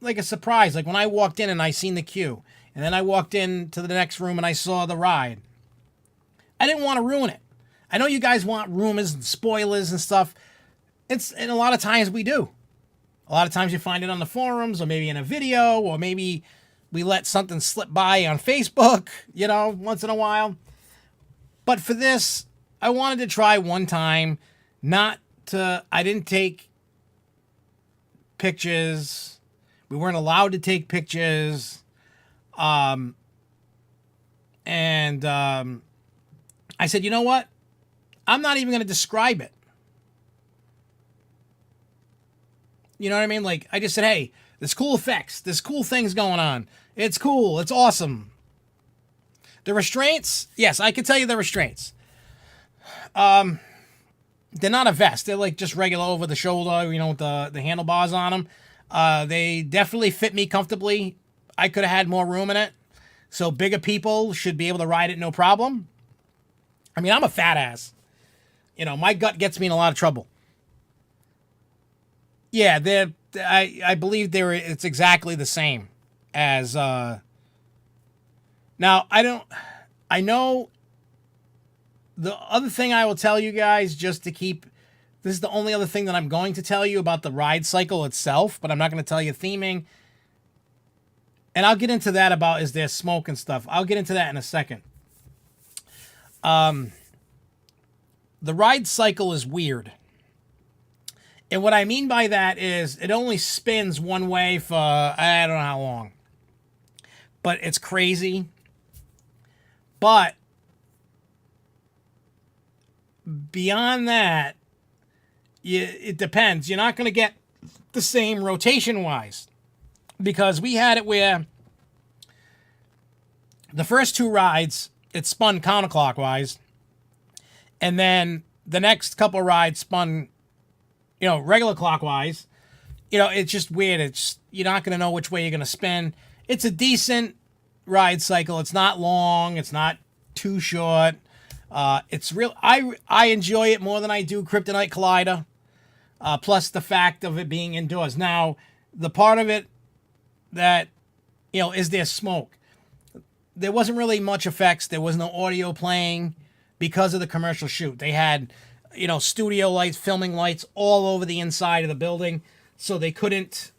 like a surprise. Like when I walked in and I seen the queue, and then I walked into the next room and I saw the ride. I didn't want to ruin it. I know you guys want rumors and spoilers and stuff. And a lot of times we do. A lot of times you find it on the forums, or maybe in a video, or maybe we let something slip by on Facebook, once in a while. But for this, I wanted to try one time, I didn't take pictures. We weren't allowed to take pictures. I said, you know what? I'm not even going to describe it. You know what I mean? Like, I just said, hey, there's cool effects. There's cool things going on. It's cool. It's awesome. The restraints? Yes, I can tell you the restraints. they're not a vest. They're like just regular over the shoulder, with the handlebars on them. They definitely fit me comfortably. I could have had more room in it. So bigger people should be able to ride it no problem. I mean, I'm a fat ass. My gut gets me in a lot of trouble. Yeah, I believe it's exactly the same as now I know the other thing I will tell you guys, just to keep, this is the only other thing that I'm going to tell you about the ride cycle itself, but I'm not going to tell you theming. And I'll get into that about, is there smoke and stuff. I'll get into that in a second. The ride cycle is weird. And what I mean by that is it only spins one way for, I don't know how long. But it's crazy. But beyond that, it depends. You're not going to get the same rotation-wise. Because we had it where the first two rides, it spun counterclockwise. And then the next couple rides spun, regular clockwise. It's just weird. You're not going to know which way you're going to spin. It's a decent ride cycle. It's not long. It's not too short. It's real. I enjoy it more than I do Kryptonite Collider. Plus the fact of it being indoors. Now, the part of it that, is there smoke? There wasn't really much effects. There was no audio playing because of the commercial shoot. They had, studio lights, filming lights all over the inside of the building. So they couldn't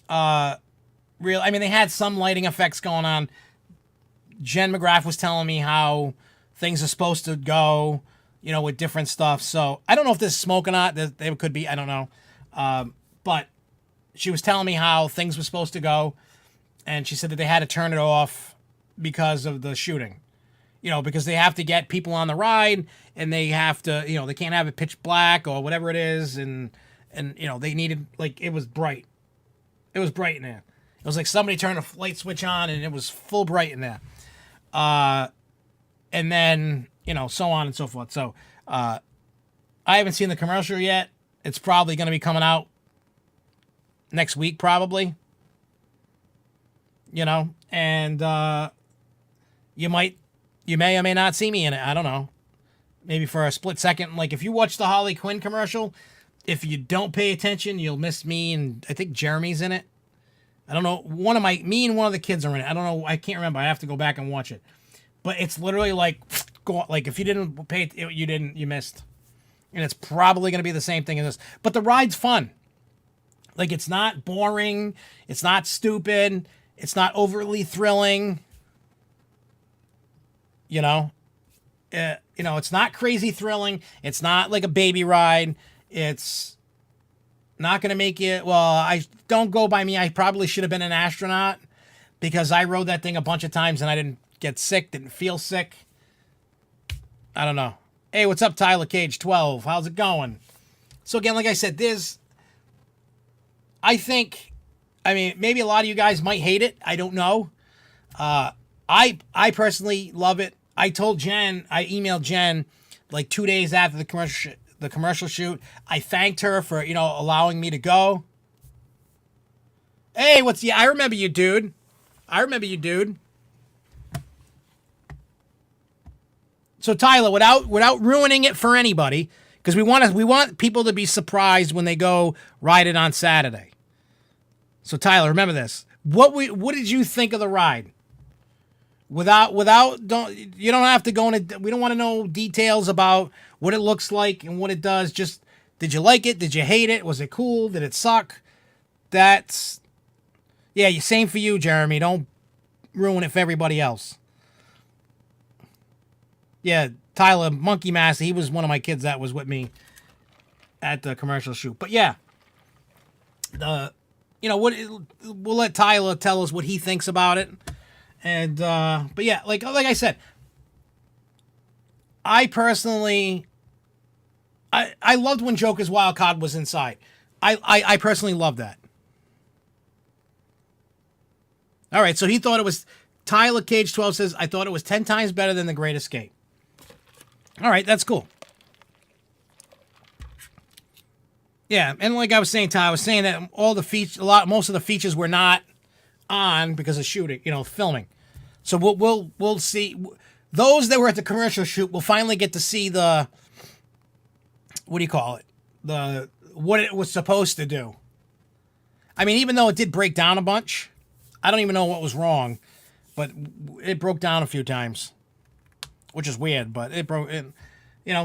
they had some lighting effects going on. Jen McGrath was telling me how things are supposed to go, with different stuff. So I don't know if there's smoke or not. There could be. I don't know. But she was telling me how things were supposed to go. And she said that they had to turn it off because of the shooting. Because they have to get people on the ride, and they have to, they can't have it pitch black or whatever it is. And they needed, it was bright. It was bright in there. It was like somebody turned a light switch on, and it was full bright in there. And then, so on and so forth. So, I haven't seen the commercial yet. It's probably going to be coming out next week, probably. And you may or may not see me in it. I don't know. Maybe for a split second. Like, if you watch the Harley Quinn commercial, if you don't pay attention, you'll miss me, and I think Jeremy's in it. I don't know. Me and one of the kids are in it. I don't know. I can't remember. I have to go back and watch it. But it's literally like if you didn't pay, you missed. And it's probably going to be the same thing as this. But the ride's fun. It's not boring. It's not stupid. It's not overly thrilling. It's not crazy thrilling. It's not like a baby ride. It's not going to make you, don't go by me. I probably should have been an astronaut because I rode that thing a bunch of times and I didn't get sick, didn't feel sick. I don't know. Hey, what's up, Tyler Cage 12? How's it going? So again, like I said, maybe a lot of you guys might hate it. I don't know. I personally love it. I emailed Jen like 2 days after the commercial shoot. I thanked her for, allowing me to go. Hey, I remember you, dude. So Tyler, without ruining it for anybody, because we want people to be surprised when they go ride it on Saturday. So Tyler, remember this. What did you think of the ride? You don't have to go into, we don't want to know details about what it looks like and what it does. Just, did you like it? Did you hate it? Was it cool? Did it suck? Same for you, Jeremy. Don't ruin it for everybody else. Yeah, Tyler, Monkey Master, he was one of my kids that was with me at the commercial shoot. But yeah, we'll let Tyler tell us what he thinks about it. And, but yeah, like I said, I personally, I loved when Joker's wild card was inside. I personally love that. All right, so he thought it was, Tyler Cage 12 says, I thought it was 10 times better than The Great Escape. All right, that's cool. Yeah, and like I was saying, Ty, I was saying that most of the features were not on because of shooting, filming. So we'll see. Those that were at the commercial shoot will finally get to see the, what do you call it? What it was supposed to do. I mean, even though it did break down a bunch, I don't even know what was wrong, but it broke down a few times, which is weird, but it broke.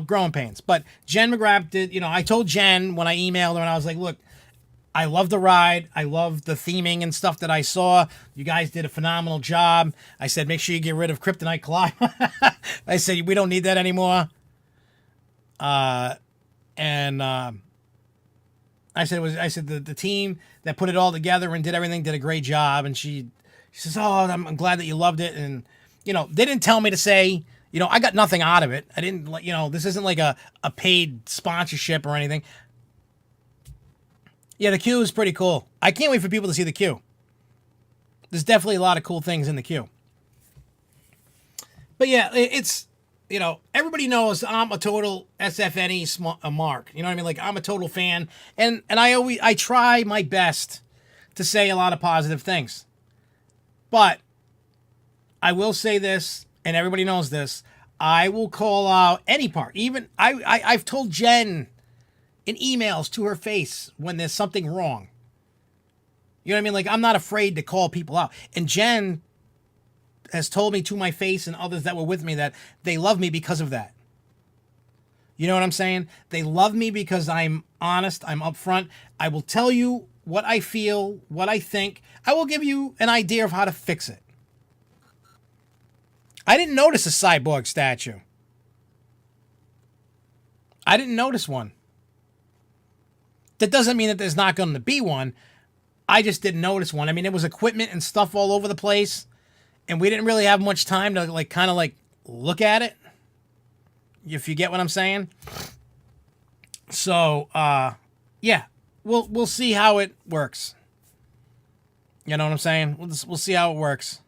Growing pains. But Jen McGrath did. I told Jen when I emailed her, and I was like, look, I love the ride. I love the theming and stuff that I saw. You guys did a phenomenal job. I said, make sure you get rid of Kryptonite Climb. I said, we don't need that anymore. And I said the team that put it all together and did everything did a great job. And she says, oh, I'm glad that you loved it. And, they didn't tell me to say, I got nothing out of it. I didn't, this isn't like a paid sponsorship or anything. Yeah, the queue is pretty cool. I can't wait for people to see the queue. There's definitely a lot of cool things in the queue. But yeah, it's, everybody knows I'm a total SFNE mark. You know what I mean? Like, I'm a total fan. And I try my best to say a lot of positive things. But I will say this, and everybody knows this, I will call out any part. Even, I've told Jen in emails to her face when there's something wrong. You know what I mean? Like, I'm not afraid to call people out. And Jen has told me to my face and others that were with me that they love me because of that. You know what I'm saying? They love me because I'm honest, I'm upfront. I will tell you what I feel, what I think. I will give you an idea of how to fix it. I didn't notice a Cyborg statue. I didn't notice one. That doesn't mean that there's not going to be one. I just didn't notice one. I mean, there was equipment and stuff all over the place, and we didn't really have much time to kind of look at it. If you get what I'm saying. So, yeah, we'll see how it works. You know what I'm saying? We'll see how it works.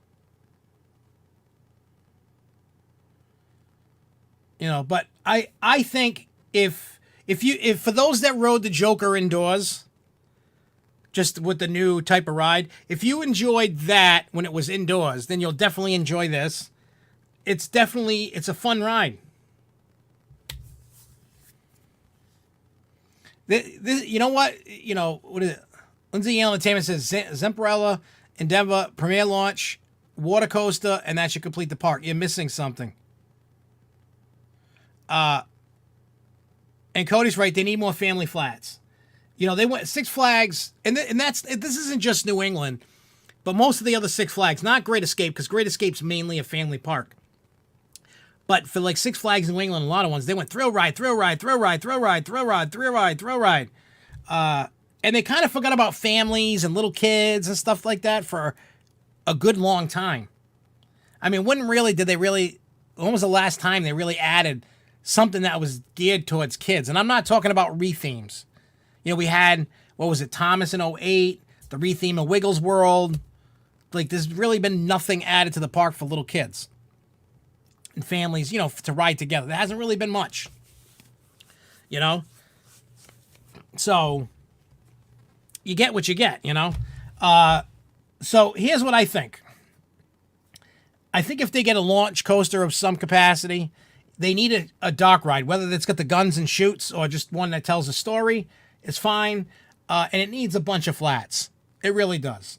But I think if for those that rode the Joker indoors, just with the new type of ride, if you enjoyed that when it was indoors, then you'll definitely enjoy this. It's a fun ride. You know what? What is it? Lindsay Yale Entertainment says Zemperella, Endeavor, Premiere Launch, Water Coaster, and that should complete the park. You're missing something. And Cody's right. They need more family flats. They went Six Flags, and this isn't just New England, but most of the other Six Flags, not Great Escape, because Great Escape's mainly a family park. But for Six Flags New England, a lot of ones, they went thrill ride, thrill ride, thrill ride, thrill ride, thrill ride, thrill ride, thrill ride. And they kind of forgot about families and little kids and stuff like that for a good long time. I mean, when was the last time they really added something that was geared towards kids? And I'm not talking about rethemes. We had, what was it, Thomas in 2008, the retheme of Wiggles World. There's really been nothing added to the park for little kids and families, to ride together. There hasn't really been much. So, you get what you get, So, here's what I think. I think if they get a launch coaster of some capacity, they need a dark ride, whether it's got the guns and shoots or just one that tells a story. It's fine, and it needs a bunch of flats. It really does.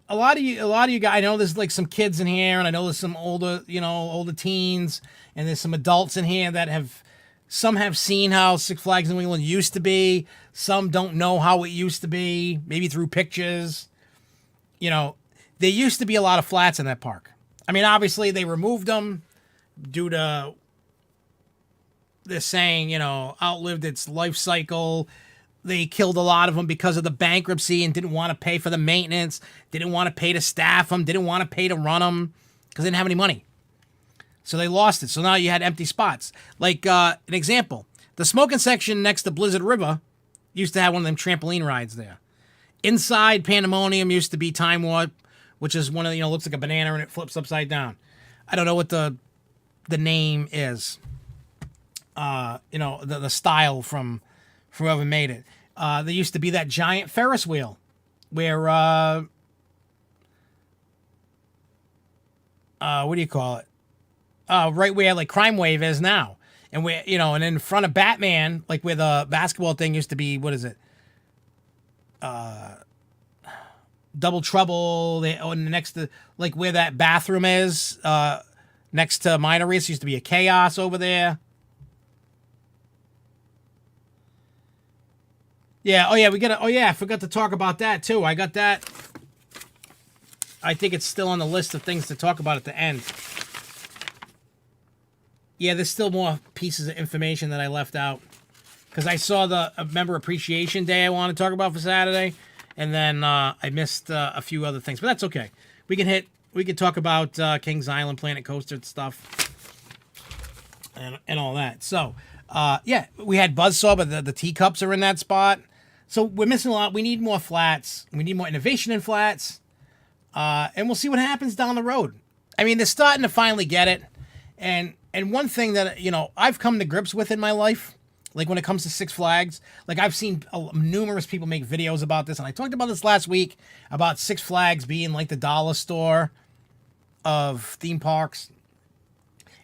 A lot of you guys. I know there's some kids in here, and I know there's some older teens, and there's some adults in here that some have seen how Six Flags New England used to be. Some don't know how it used to be, maybe through pictures. There used to be a lot of flats in that park. I mean, obviously they removed them due to, they're saying, outlived its life cycle. They killed a lot of them because of the bankruptcy and didn't want to pay for the maintenance, didn't want to pay to staff them, didn't want to pay to run them because they didn't have any money. So they lost it. So now you had empty spots. An example, the smoking section next to Blizzard River used to have one of them trampoline rides there. Inside Pandemonium used to be Time Warp, which is one of the, looks like a banana and it flips upside down. I don't know what the name is. The style from for whoever made it. There used to be that giant Ferris wheel where, what do you call it? Right where like Crime Wave is now. And where, you know, and in front of Batman, like where the basketball thing used to be, what is it? Double Trouble, next to, like where that bathroom is, next to Minoris, used to be a Chaos over there. Yeah, I forgot to talk about that too. I got that. I think it's still on the list of things to talk about at the end. Yeah, there's still more pieces of information that I left out. Because I saw the Member Appreciation Day I want to talk about for Saturday. And then I missed a few other things. But that's okay. We can talk about Kings Island, Planet Coaster stuff. And all that. So, yeah, we had Buzzsaw, but the teacups are in that spot. So we're missing a lot. We need more flats. We need more innovation in flats. And we'll see what happens down the road. I mean, they're starting to finally get it. And one thing that, you know, I've come to grips with in my life, like when it comes to Six Flags, like I've seen numerous people make videos about this. And I talked about this last week about Six Flags being like the dollar store of theme parks.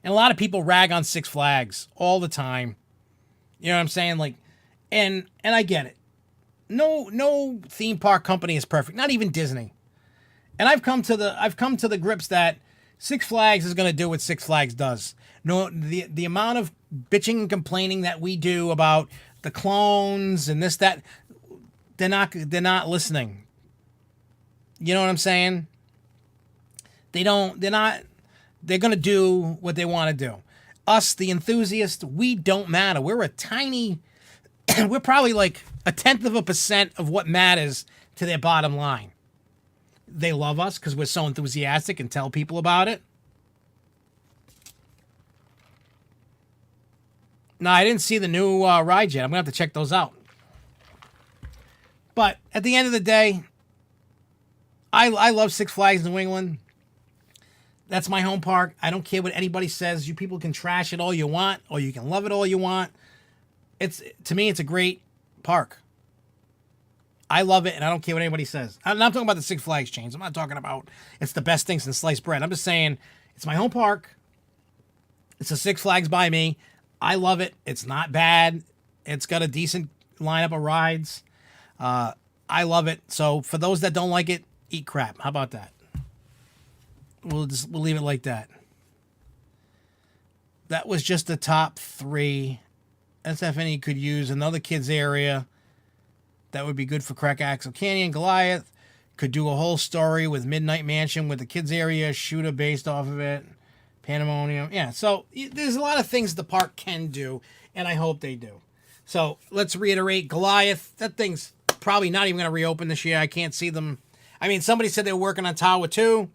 And a lot of people rag on Six Flags all the time. You know what I'm saying? Like, and I get it. No theme park company is perfect. Not even Disney. And I've come to the grips that Six Flags is going to do what Six Flags does. No, the amount of bitching and complaining that we do about the clones and this, that, they're not listening. You know what I'm saying? They're going to do what they want to do. Us, the enthusiasts, we don't matter. We're a tiny, we're probably like 0.1% of what matters to their bottom line. They love us because we're so enthusiastic and tell people about it. No, I didn't see the new rides yet. I'm going to have to check those out. But at the end of the day, I love Six Flags New England. That's my home park. I don't care what anybody says. You people can trash it all you want, or you can love it all you want. To me, it's a great park. I love it, and I don't care what anybody says. I'm not talking about the Six Flags chains. I'm not talking about it's the best thing since sliced bread. I'm just saying it's my home park. It's a Six Flags by me. I love it. It's not bad. It's got a decent lineup of rides. I love it. So for those that don't like it, eat crap. How about that? We'll leave it like that. That was just the top 3. SFNE could use another kids area. That would be good for Crack Axle Canyon. Goliath could do a whole story with Midnight Mansion with the kids area, shooter based off of it. Pandemonium. Yeah, so there's a lot of things the park can do, and I hope they do. So let's reiterate, Goliath, that thing's probably not even going to reopen this year. I can't see them. I mean, somebody said they were working on Tower 2.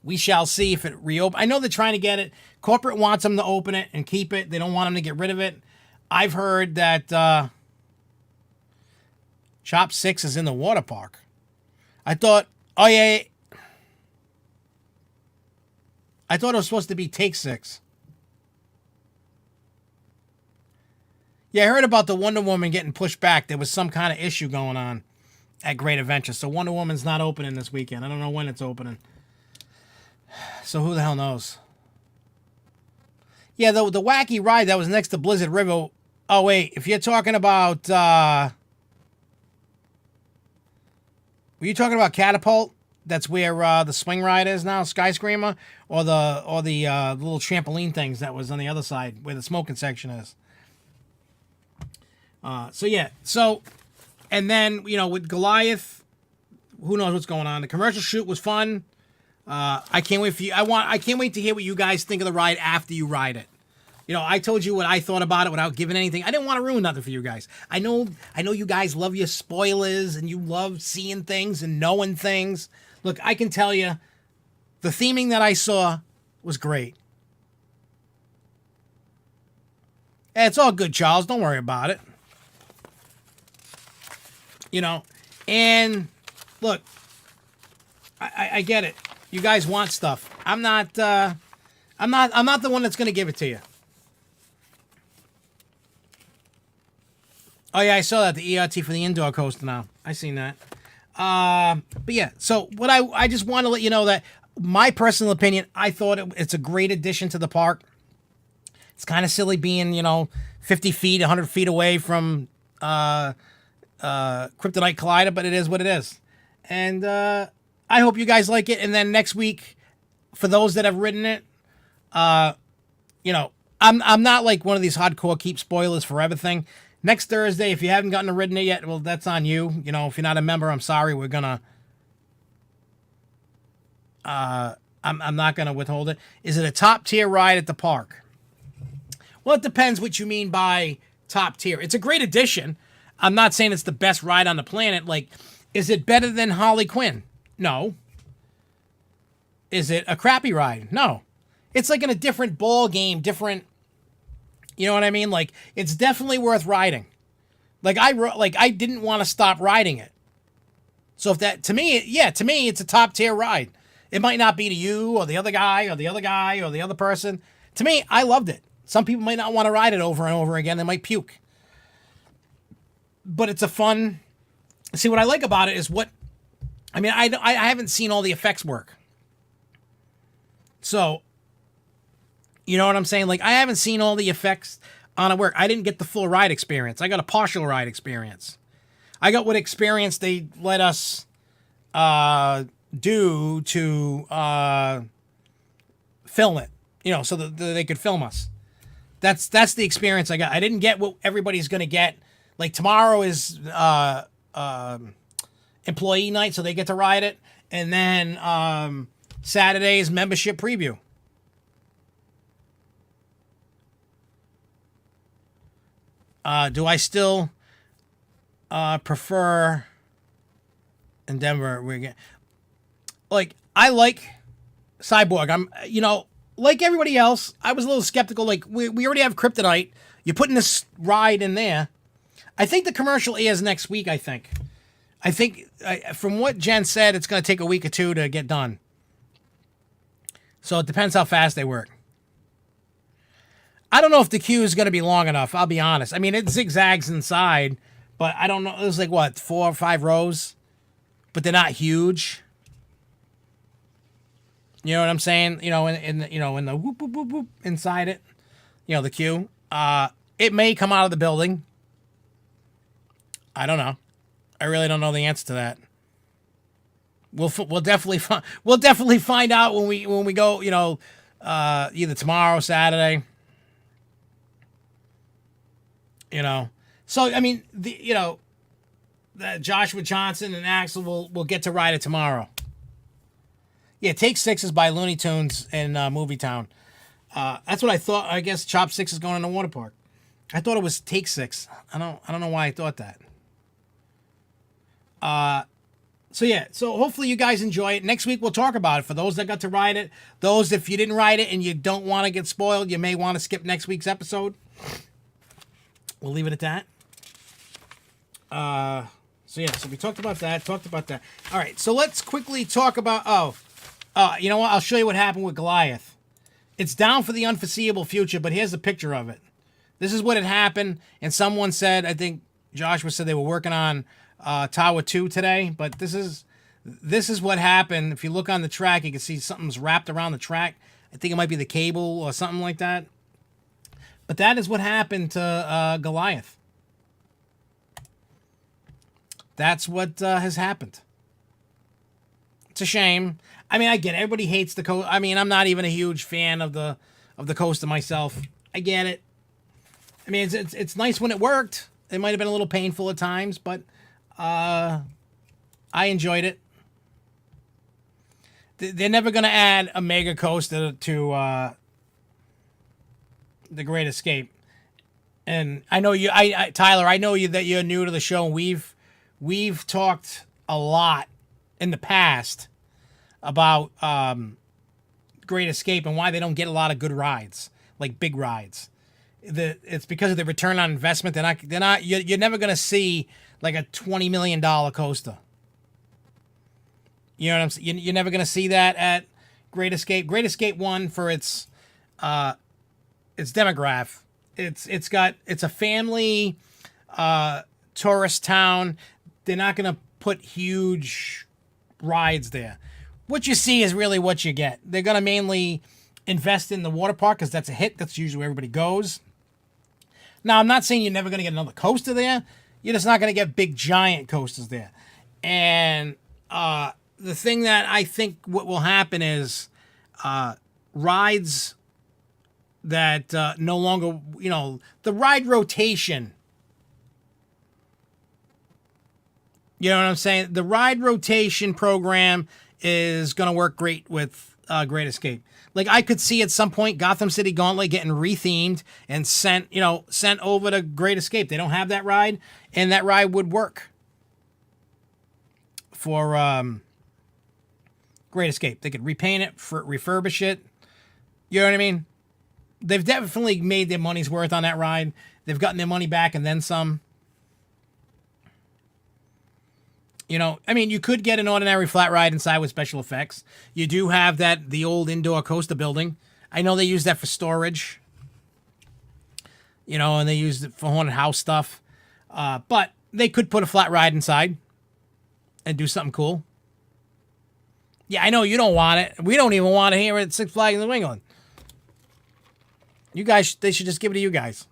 We shall see if it reopens. I know they're trying to get it. Corporate wants them to open it and keep it. They don't want them to get rid of it. I've heard that Chop 6 is in the water park. I thought, oh yeah, I thought it was supposed to be Take 6. Yeah, I heard about the Wonder Woman getting pushed back. There was some kind of issue going on at Great Adventure. So Wonder Woman's not opening this weekend. I don't know when it's opening. So who the hell knows? Yeah, the wacky ride that was next to Blizzard River. Oh, wait. If you're talking about... were you talking about Catapult? That's where the swing ride is now, Skyscreamer, or the little trampoline things that was on the other side where the smoking section is. So yeah, and then with Goliath, who knows what's going on? The commercial shoot was fun. I can't wait for you. I can't wait to hear what you guys think of the ride after you ride it. I told you what I thought about it without giving anything. I didn't want to ruin nothing for you guys. I know you guys love your spoilers and you love seeing things and knowing things. Look, I can tell you, the theming that I saw was great. It's all good, Charles. Don't worry about it. And look, I get it. You guys want stuff. I'm not the one that's going to give it to you. Oh yeah, I saw that, the ERT for the indoor coaster now. I seen that. But yeah, so what I just want to let you know that my personal opinion, I thought it's a great addition to the park. It's kind of silly being, 50 feet, 100 feet away from Kryptonite Collider, but it is what it is. And I hope you guys like it. And then next week, for those that have ridden it, I'm not like one of these hardcore keep spoilers for everything. Next Thursday, if you haven't gotten to ridden it yet, well, that's on you. If you're not a member, I'm sorry. We're gonna. I'm not gonna withhold it. Is it a top tier ride at the park? Well, it depends what you mean by top tier. It's a great addition. I'm not saying it's the best ride on the planet. Like, is it better than Harley Quinn? No. Is it a crappy ride? No. It's like in a different ball game, different. You know what I mean? Like, it's definitely worth riding. I didn't want to stop riding it. So if that, to me, it's a top tier ride. It might not be to you or the other guy or the other guy or the other person. To me, I loved it. Some people might not want to ride it over and over again. They might puke. But it's a fun. See, what I like about it is I haven't seen all the effects work. So, you know what I'm saying? Like, I haven't seen all the effects on it work. I didn't get the full ride experience. I got a partial ride experience. I got what experience they let us do to film it. So that they could film us. That's the experience I got. I didn't get what everybody's going to get. Like, tomorrow is employee night, so they get to ride it. And then Saturday is membership preview. Do I still prefer in Denver? I like Cyborg. I'm, like everybody else, I was a little skeptical. Like, we already have Kryptonite. You're putting this ride in there. I think the commercial airs next week, I think. From what Jen said, it's going to take a week or two to get done. So it depends how fast they work. I don't know if the queue is going to be long enough, I'll be honest. I mean, it zigzags inside, but I don't know. There's 4 or 5 rows, but they're not huge. You know what I'm saying? In the whoop, whoop, whoop, whoop inside it, the queue. It may come out of the building. I don't know. I really don't know the answer to that. We'll definitely find out when we go. Either tomorrow, or Saturday. So I mean, Joshua Johnson and Axel will get to ride it tomorrow. Yeah, Take 6 is by Looney Tunes in Movie Town. That's what I thought. I guess Chop 6 is going in the water park. I thought it was Take 6. I don't know why I thought that. So hopefully you guys enjoy it. Next week we'll talk about it. For those that got to ride it, those if you didn't ride it and you don't want to get spoiled, you may want to skip next week's episode. We'll leave it at that. So we talked about that. All right, so let's quickly talk about. You know what? I'll show you what happened with Goliath. It's down for the unforeseeable future, but here's a picture of it. This is what had happened, and someone said, I think Joshua said they were working on Tower 2 today, but this is what happened. If you look on the track, you can see something's wrapped around the track. I think it might be the cable or something like that. But that is what happened to Goliath. That's what has happened. It's a shame. I mean, I get it. Everybody hates the coast. I mean, I'm not even a huge fan of the coaster myself. I get it. I mean, it's nice when it worked. It might have been a little painful at times, but I enjoyed it. They're never going to add a mega coaster to The Great Escape. And I know you, Tyler, I know you that you're new to the show. And we've talked a lot in the past about Great Escape and why they don't get a lot of good rides, like big rides. It's because of the return on investment. You're never going to see like a $20 million coaster. You know what I'm saying? You're never going to see that at Great Escape. Great Escape won for its demographic. It's a family tourist town. They're not going to put huge rides there. What you see is really what you get. They're going to mainly invest in the water park because that's a hit. That's usually where everybody goes. Now, I'm not saying you're never going to get another coaster there. You're just not going to get big, giant coasters there. And the thing that I think what will happen is rides that no longer, the ride rotation. You know what I'm saying? The ride rotation program is going to work great with Great Escape. Like, I could see at some point Gotham City Gauntlet getting rethemed and sent over to Great Escape. They don't have that ride, and that ride would work for Great Escape. They could repaint it, refurbish it. You know what I mean? They've definitely made their money's worth on that ride. They've gotten their money back and then some. You could get an ordinary flat ride inside with special effects. You do have the old indoor coaster building. I know they use that for storage. And they use it for haunted house stuff. But they could put a flat ride inside and do something cool. Yeah, I know you don't want it. We don't even want it here at Six Flags New England. You guys, they should just give it to you guys.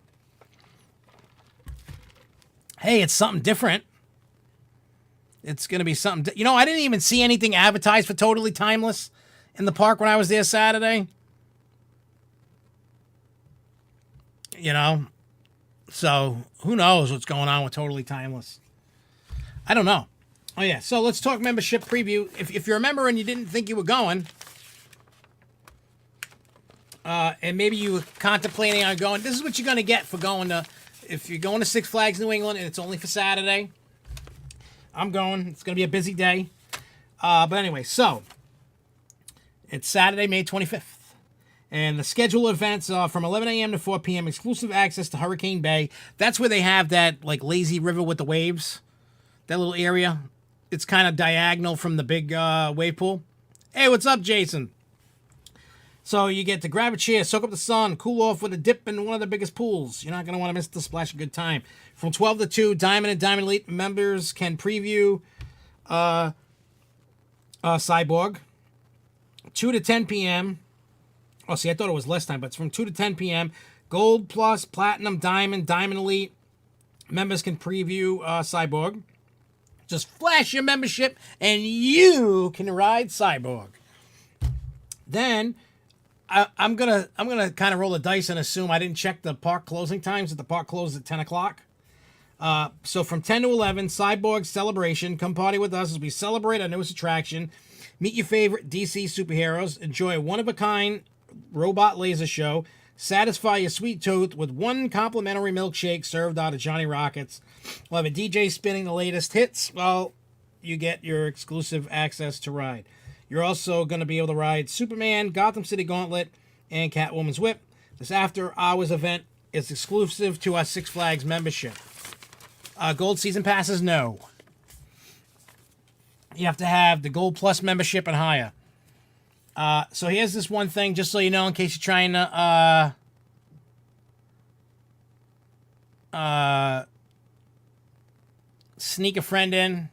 Hey, it's something different. It's going to be something. I didn't even see anything advertised for Totally Timeless in the park when I was there Saturday. So who knows what's going on with Totally Timeless? I don't know. Oh, yeah. So let's talk membership preview. If you're a member and you didn't think you were going, and maybe you were contemplating on going, this is what you're going to get for going to, if you're going to Six Flags New England and it's only for Saturday. I'm going. It's going to be a busy day. But anyway, so it's Saturday, May 25th. And the scheduled events are from 11 a.m. to 4 p.m. Exclusive access to Hurricane Bay. That's where they have that lazy river with the waves. That little area. It's kind of diagonal from the big wave pool. Hey, what's up, Jason? So you get to grab a chair, soak up the sun, cool off with a dip in one of the biggest pools. You're not going to want to miss the splash of good time. From 12 to 2, Diamond and Diamond Elite members can preview Cyborg. 2 to 10 p.m. Oh, see, I thought it was less time, but it's from 2 to 10 p.m. Gold Plus, Platinum, Diamond, Diamond Elite members can preview Cyborg. Just flash your membership and you can ride Cyborg. Then I'm gonna kind of roll the dice and assume I didn't check the park closing times. That the park closes at 10 o'clock. So from 10 to 11, Cyborg Celebration. Come party with us as we celebrate our newest attraction. Meet your favorite DC superheroes. Enjoy a one-of-a-kind robot laser show. Satisfy your sweet tooth with one complimentary milkshake served out of Johnny Rockets. We'll have a DJ spinning the latest hits while you get your exclusive access to ride. You're also going to be able to ride Superman, Gotham City Gauntlet, and Catwoman's Whip. This after-hours event is exclusive to our Six Flags membership. Gold season passes, no. You have to have the Gold Plus membership and higher. So here's this one thing, just so you know, in case you're trying to sneak a friend in.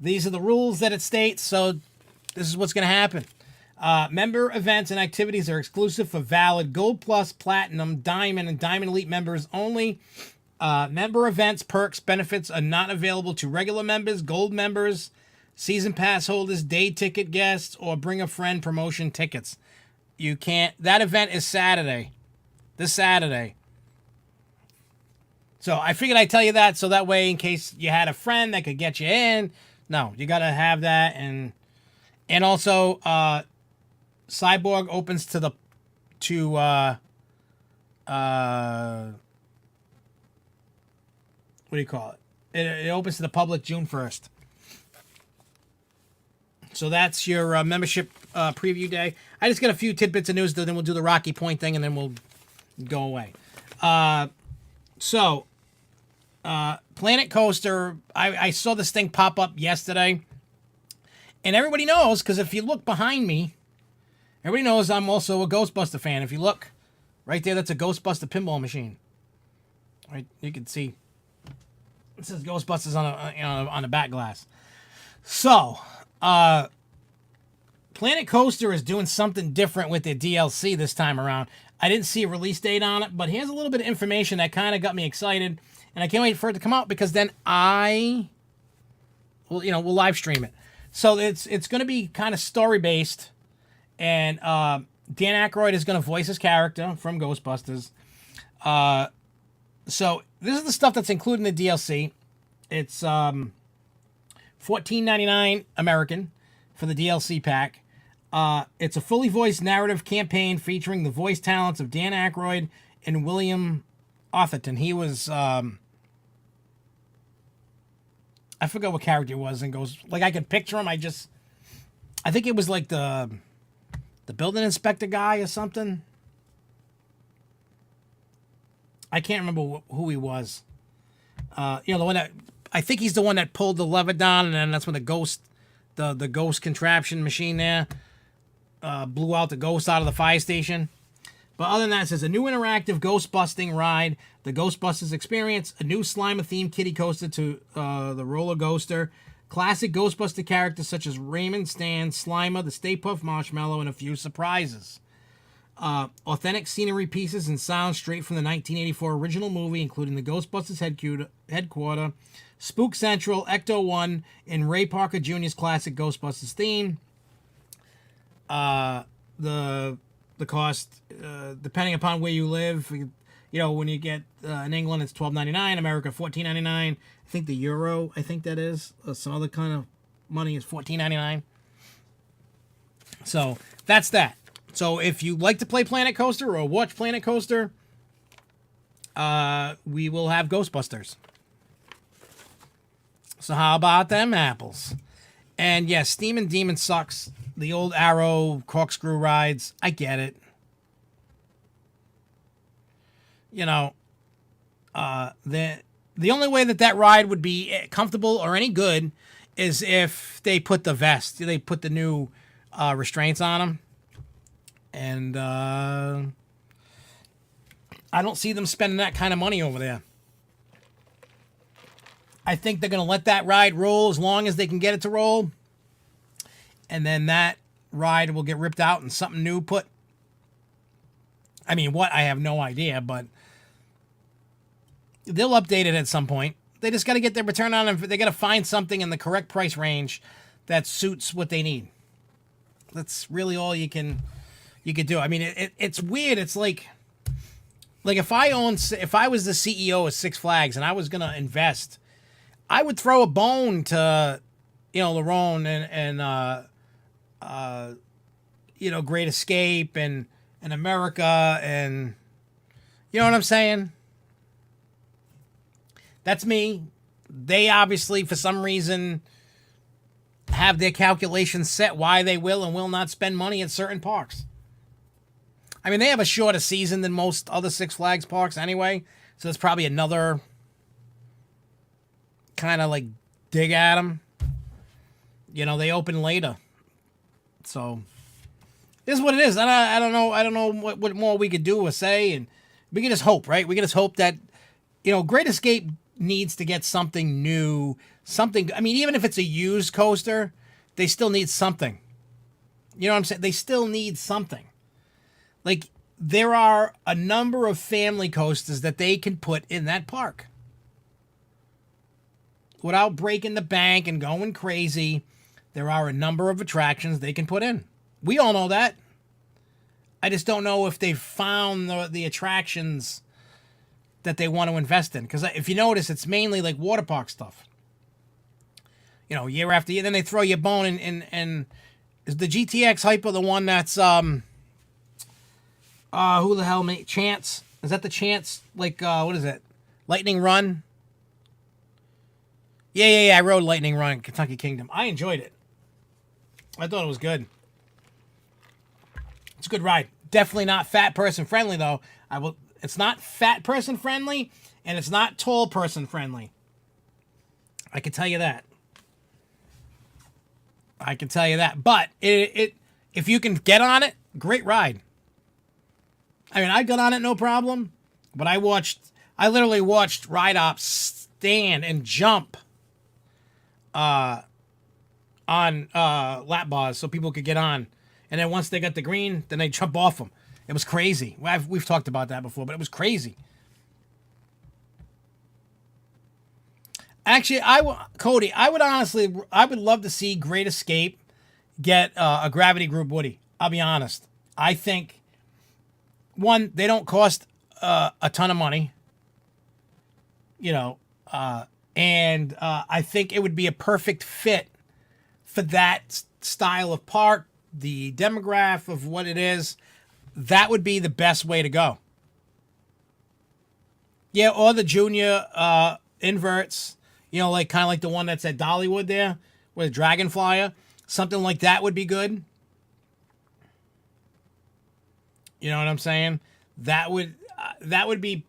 These are the rules that it states, so this is what's going to happen. Member events and activities are exclusive for valid Gold Plus, Platinum, Diamond, and Diamond Elite members only. Member events, perks, benefits are not available to regular members, gold members, season pass holders, day ticket guests, or bring a friend promotion tickets. You can't. That event is Saturday. This Saturday. So I figured I'd tell you that so that way in case you had a friend that could get you in. No, you got to have that. And also Cyborg opens to the what do you call it? It opens to the public June 1st. So that's your membership preview day. I just got a few tidbits of news, then we'll do the Rocky Point thing, and then we'll go away. Planet Coaster, I saw this thing pop up yesterday. And everybody knows, because if you look behind me, everybody knows I'm also a Ghostbuster fan. If you look right there, that's a Ghostbuster pinball machine. Right, you can see It says Ghostbusters on the back glass. So, Planet Coaster is doing something different with their DLC this time around. I didn't see a release date on it, but here's a little bit of information that kind of got me excited, and I can't wait for it to come out because then we'll live stream it. So it's going to be kind of story based, and Dan Aykroyd is going to voice his character from Ghostbusters. So this is the stuff that's included in the DLC. It's $14.99 American for the DLC pack. It's a fully voiced narrative campaign featuring the voice talents of Dan Aykroyd and William Atherton. He was, I forgot what character it was, and goes, like, I could picture him. I think it was like the building inspector guy or something. I can't remember who he was. The one that, I think he's the one that pulled the lever down, and then that's when the ghost contraption machine there blew out the ghost out of the fire station. But other than that, it says a new interactive ghost busting ride, the Ghostbusters Experience, a new Slimer-themed kiddie coaster to the Roller Coaster, classic Ghostbuster characters such as Raymond, Stan, Slimer, the Stay Puft Marshmallow, and a few surprises. Authentic scenery pieces and sounds straight from the 1984 original movie, including the Ghostbusters headquarters, Spook Central, Ecto 1, and Ray Parker Jr.'s classic Ghostbusters theme. The cost, depending upon where you live, when you get in England, it's $12.99, America $14.99. I think the euro, that is, some other kind of money is $14.99. So that's that. So if you like to play Planet Coaster or watch Planet Coaster, we will have Ghostbusters. So how about them apples? And yes, Steam and Demon sucks. The old Arrow corkscrew rides, I get it. The only way that ride would be comfortable or any good is if they put the new restraints on them. And I don't see them spending that kind of money over there. I think they're going to let that ride roll as long as they can get it to roll. And then that ride will get ripped out and something new put. I mean, what? I have no idea, but they'll update it at some point. They just got to get their return on it. They got to find something in the correct price range that suits what they need. That's really all you could do. I mean, it's weird. It's like if I was the CEO of Six Flags and I was gonna invest, I would throw a bone to, Lerone and Great Escape and America, and you know what I'm saying? That's me. They obviously, for some reason, have their calculations set why they will and will not spend money at certain parks. I mean, they have a shorter season than most other Six Flags parks anyway, so it's probably another kind of like dig at them. They open later. So, this is what it is. I don't know what more we could do or say, and we can just hope, right? We can just hope that, Great Escape needs to get something new, something, I mean, even if it's a used coaster, they still need something. You know what I'm saying? They still need something. Like, there are a number of family coasters that they can put in that park without breaking the bank and going crazy. There are a number of attractions they can put in. We all know that. I just don't know if they've found the attractions that they want to invest in. Because if you notice, it's mainly like water park stuff. Year after year. Then they throw you a bone and is the GTX Hyper the one that's who the hell made Chance? Is that the Chance? Like, what is it? Lightning Run? Yeah. I rode Lightning Run in Kentucky Kingdom. I enjoyed it. I thought it was good. It's a good ride. Definitely not fat person friendly, though. It's not fat person friendly, and it's not tall person friendly. I can tell you that. But if you can get on it, great ride. I mean, I got on it no problem, but I literally watched Ride Ops stand and jump on lap bars so people could get on. And then once they got the green, then they jump off them. It was crazy. We've talked about that before, but it was crazy. Actually, Cody, I would love to see Great Escape get a Gravity Group Woody. I'll be honest. I think, one, they don't cost a ton of money, and I think it would be a perfect fit for that style of park, the demographic of what it is. That would be the best way to go. Yeah, or the junior inverts, like kind of like the one that's at Dollywood there with Dragonflyer. Something like that would be good. You know what I'm saying? That would be.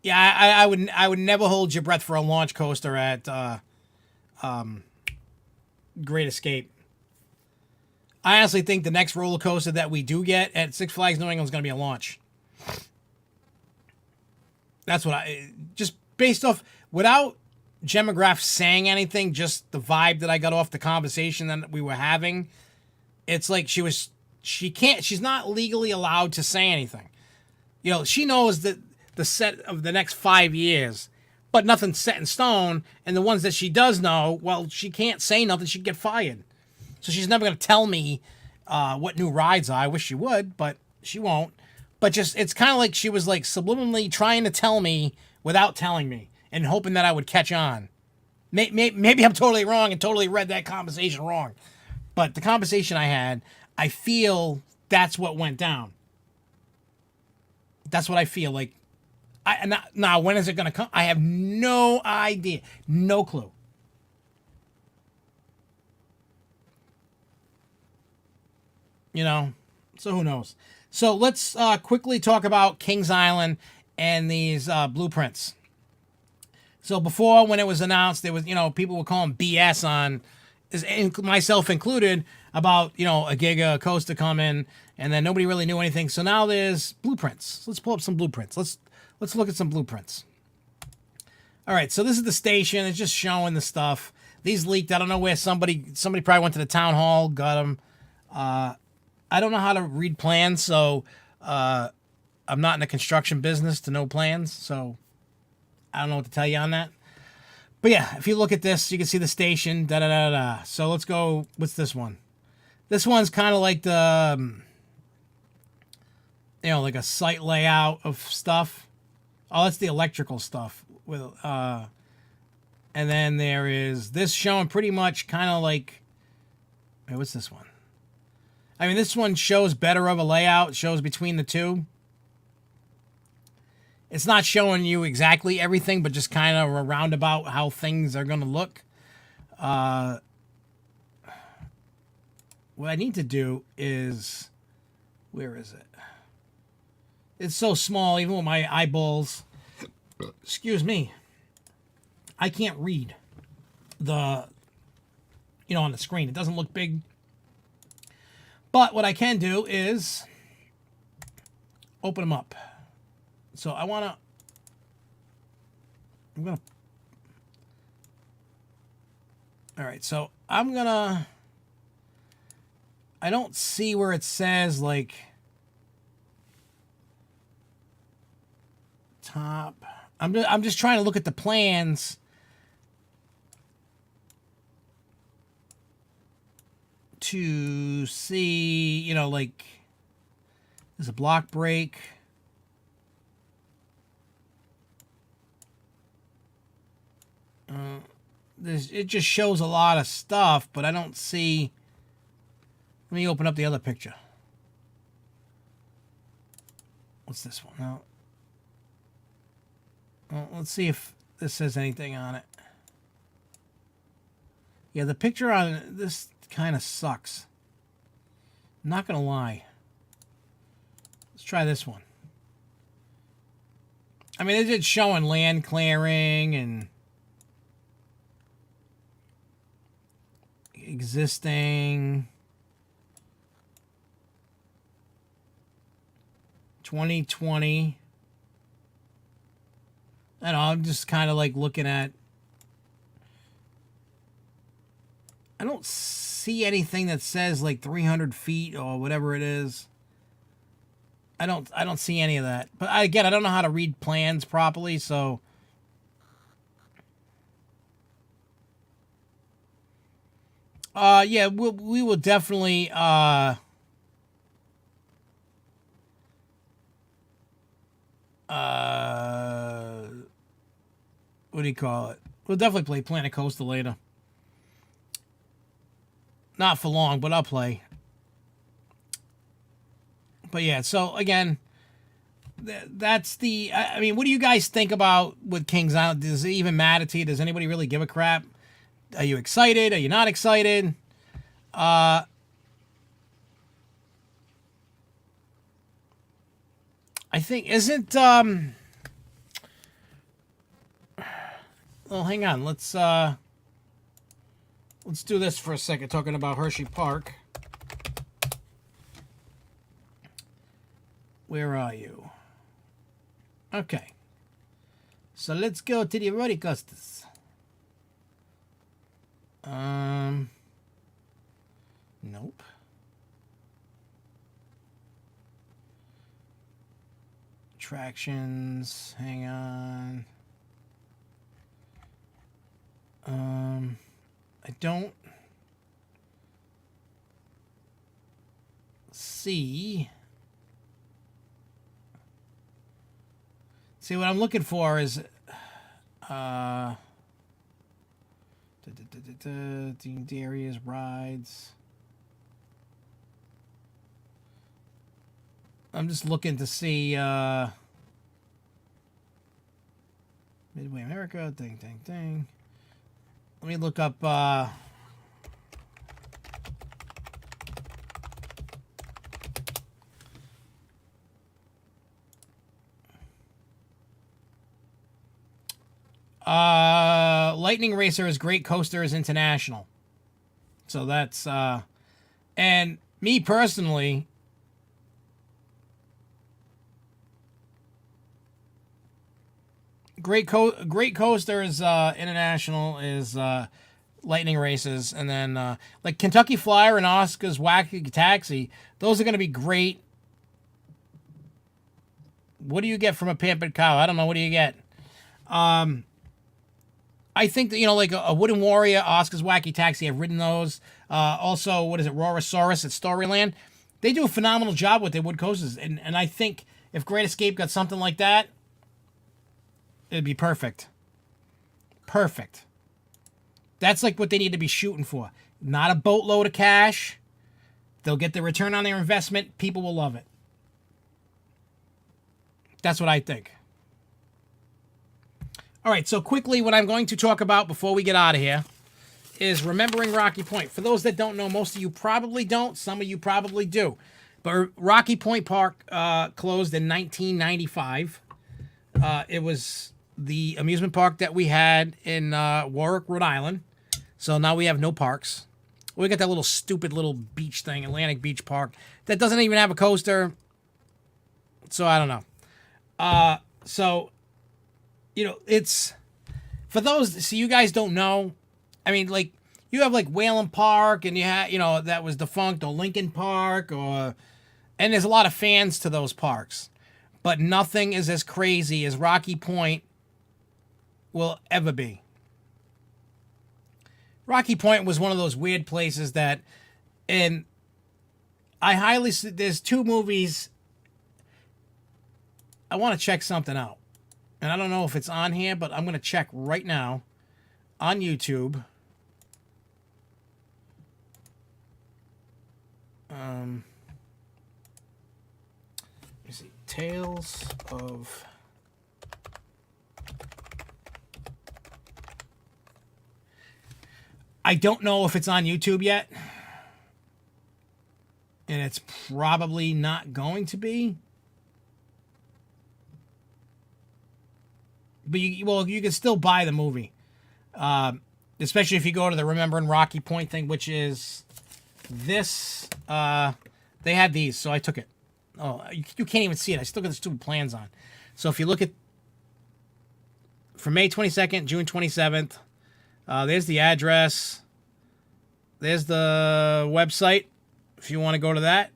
Yeah, I would never hold your breath for a launch coaster at Great Escape. I honestly think the next roller coaster that we do get at Six Flags New England is going to be a launch. That's what just based off, without Gemma Graff saying anything, just the vibe that I got off the conversation that we were having, it's like she's not legally allowed to say anything. She knows that the set of the next 5 years, but nothing's set in stone. And the ones that she does know, well, she can't say nothing. She'd get fired. So she's never going to tell me what new rides are. I wish she would, but she won't. But just, it's kind of like she was like subliminally trying to tell me without telling me and hoping that I would catch on. Maybe I'm totally wrong and totally read that conversation wrong. But the conversation I had, I feel that's what went down. That's what I feel like. Now, when is it going to come? I have no idea. No clue. So who knows? So let's quickly talk about Kings Island and these blueprints. So before, when it was announced, there was, people were calling BS on, myself included, about, a Giga coaster coming, and then nobody really knew anything. So now there's blueprints. So let's pull up some blueprints. Let's look at some blueprints. All right, so this is the station. It's just showing the stuff. These leaked. I don't know where somebody probably went to the town hall, got them. I don't know how to read plans, so I'm not in the construction business to know plans, so I don't know what to tell you on that. But yeah, if you look at this, you can see the station, da-da-da-da. So let's go, what's this one? This one's kind of like the, like a site layout of stuff. Oh, that's the electrical stuff. And then there is this showing pretty much kind of like, wait, what's this one? I mean, this one shows better of a layout, shows between the two. It's not showing you exactly everything, but just kind of a roundabout how things are going to look. What I need to do is, where is it? It's so small, even with my eyeballs. Excuse me. I can't read on the screen. It doesn't look big. But what I can do is open them up. So I'm going to, all right, so I don't see where it says like top. I'm just trying to look at the plans to see, like there's a block break. It just shows a lot of stuff, but I don't see. Let me open up the other picture. What's this one? No. Well, let's see if this says anything on it. Yeah, the picture on this kind of sucks. I'm not gonna lie. Let's try this one. I mean, it's showing land clearing and existing 2020. I know, I'm just kind of like looking at... I don't see anything that says like 300 feet or whatever it is. I don't see any of that. But again, I don't know how to read plans properly, so... Yeah, we will definitely, what do you call it? We'll definitely play Planet Coaster later. Not for long, but I'll play. But yeah, so again, that's the... I mean, what do you guys think about with Kings Island? Does it even matter to you? Does anybody really give a crap? Are you excited? Are you not excited? I think, isn't... Well, hang on. Let's do this for a second, talking about Hershey Park. Where are you? Okay. So let's go to the roller coasters. Nope. Attractions, hang on. I don't see. See, what I'm looking for is themed areas, rides. I'm just looking to see Midway America, ding. Let me look up Lightning Racer is Great Coasters International. So that's and me personally, Great Coasters International is Lightning Races, and then like Kentucky Flyer and Oscar's Wacky Taxi, those are going to be great. What do you get from a pampered cow? I don't know. What do you get? I think that, you know, like a Wooden Warrior, Oscar's Wacky Taxi, I've ridden those. Also, what is it, Rorosaurus at Storyland? They do a phenomenal job with their wood coasters, and I think if Great Escape got something like that, it'd be perfect. Perfect. That's like what they need to be shooting for. Not a boatload of cash. They'll get the return on their investment. People will love it. That's what I think. All right, so quickly, what I'm going to talk about before we get out of here is remembering Rocky Point. For those that don't know, most of you probably don't. Some of you probably do. But Rocky Point Park closed in 1995. It was the amusement park that we had in Warwick, Rhode Island. So now we have no parks. We got that little stupid little beach thing, Atlantic Beach Park, that doesn't even have a coaster. So I don't know. So, you know, it's... For those... So you guys don't know. I mean, like, you have, like, Whalen Park, and you have, you know, that was defunct, or Lincoln Park, or... And there's a lot of fans to those parks. But nothing is as crazy as Rocky Point will ever be. Rocky Point was one of those weird places that... And I highly... There's two movies... I want to check something out. And I don't know if it's on here, but I'm going to check right now on YouTube. Let me see. Tales of... I don't know if it's on YouTube yet. And it's probably not going to be. But you can still buy the movie, especially if you go to the Remembering Rocky Point thing, which is this. They had these, so I took it. Oh, you can't even see it. I still got the stupid plans on. So if you look at from May 22nd, June 27th. There's the address. There's the website. If you want to go to that,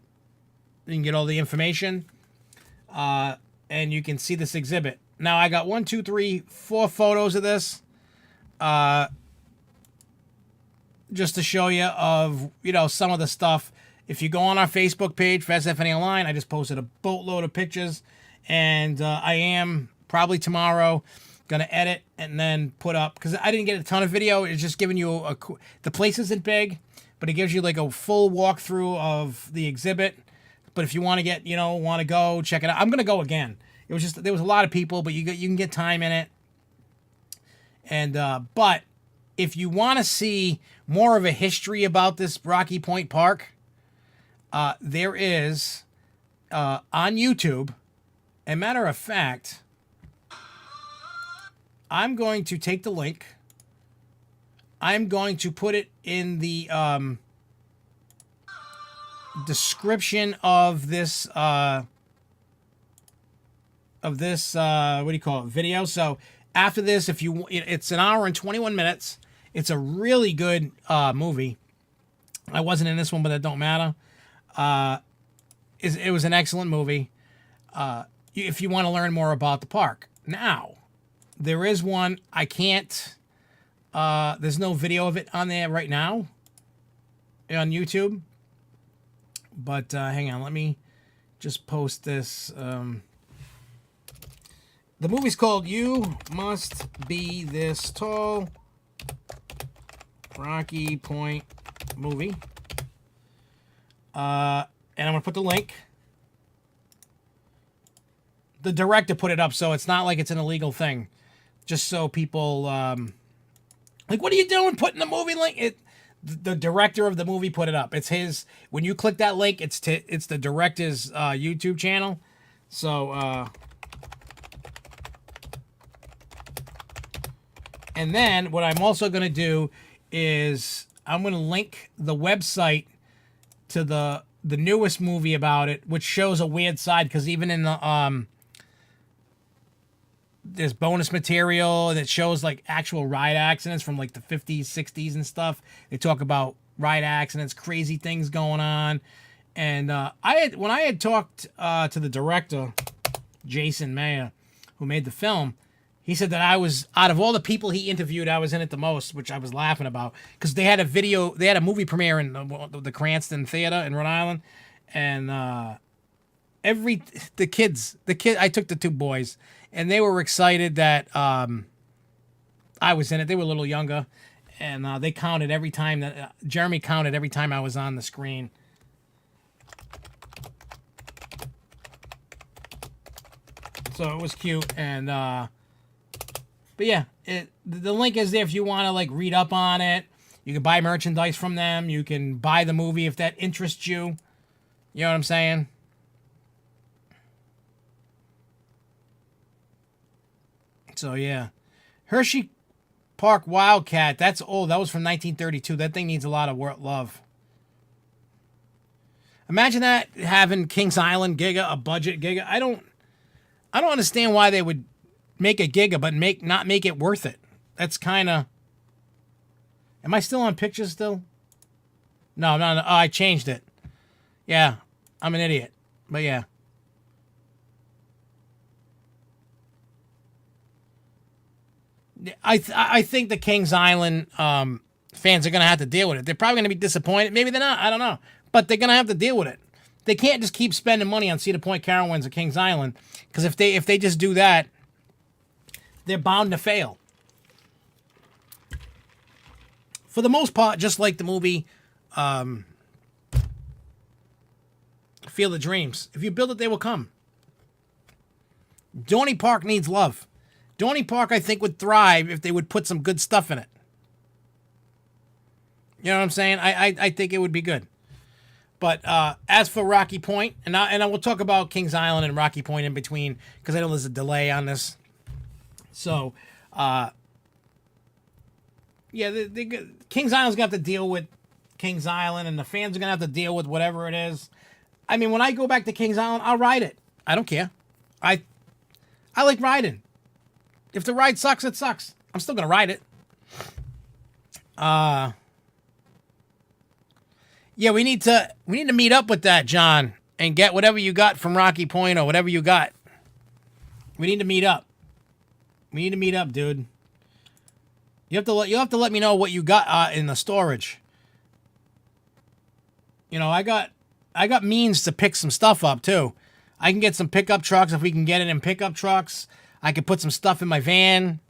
you can get all the information. And you can see this exhibit. Now, I got 1, 2, 3, 4 photos of this. Just to show you of, some of the stuff. If you go on our Facebook page for SFNEOnline, I just posted a boatload of pictures. And I am probably tomorrow going to edit and then put up. Because I didn't get a ton of video. It's just giving you the place isn't big. But it gives you like a full walkthrough of the exhibit. But if you want to want to go, check it out. I'm going to go again. It was just, there was a lot of people, but you can get time in it. And, but if you want to see more of a history about this Rocky Point Park, there is, on YouTube, a matter of fact, I'm going to take the link. I'm going to put it in the, description of this, what do you call it, video. So after this, it's an hour and 21 minutes. It's a really good movie. I wasn't in this one, but that don't matter. It was an excellent movie. If you want to learn more about the park. Now, there is one, I can't, there's no video of it on there right now on YouTube. But hang on, let me just post this. The movie's called You Must Be This Tall. Rocky Point movie. And I'm going to put the link. The director put it up, so it's not like it's an illegal thing. Just so people, like, what are you doing putting the movie link? The director of the movie put it up. It's his. When you click that link, it's the director's YouTube channel. So, and then what I'm also going to do is I'm going to link the website to the newest movie about it, which shows a weird side, because even in the there's bonus material that shows like actual ride accidents from like the 50s, 60s and stuff. They talk about ride accidents, crazy things going on. And when I had talked to the director, Jason Mayer, who made the film, he said that I was, out of all the people he interviewed, I was in it the most, which I was laughing about, because they had a movie premiere in the Cranston Theater in Rhode Island. And I took the 2 boys, and they were excited that I was in it. They were a little younger, and they counted every time that Jeremy counted every time I was on the screen. So it was cute, and but yeah, the link is there if you want to like read up on it. You can buy merchandise from them. You can buy the movie if that interests you. You know what I'm saying? So yeah, Hershey Park Wildcat. That's old. That was from 1932. That thing needs a lot of love. Imagine that, having Kings Island Giga, a budget Giga. I don't understand why they would make a Giga but not make it worth it. That's kind of. Am I still on pictures still? No. Oh, I changed it. Yeah, I'm an idiot. But yeah. I think the Kings Island fans are going to have to deal with it. They're probably going to be disappointed. Maybe they're not. I don't know. But they're going to have to deal with it. They can't just keep spending money on Cedar Point, Carowinds, or Kings Island, because if they just do that, they're bound to fail. For the most part, just like the movie Field of Dreams. If you build it, they will come. Dorney Park needs love. Dorney Park, I think, would thrive if they would put some good stuff in it. You know what I'm saying? I think it would be good. But as for Rocky Point, and I will talk about Kings Island and Rocky Point in between, because I know there's a delay on this. So, yeah, Kings Island's going to have to deal with Kings Island, and the fans are going to have to deal with whatever it is. I mean, when I go back to Kings Island, I'll ride it. I don't care. I like riding. If the ride sucks, it sucks. I'm still gonna ride it. Yeah, we need to meet up with that, John, and get whatever you got from Rocky Point or whatever you got. We need to meet up. We need to meet up, dude. You'll have to let me know what you got in the storage. You know, I got means to pick some stuff up too. I can get some pickup trucks if we can get it in pickup trucks. I could put some stuff in my van.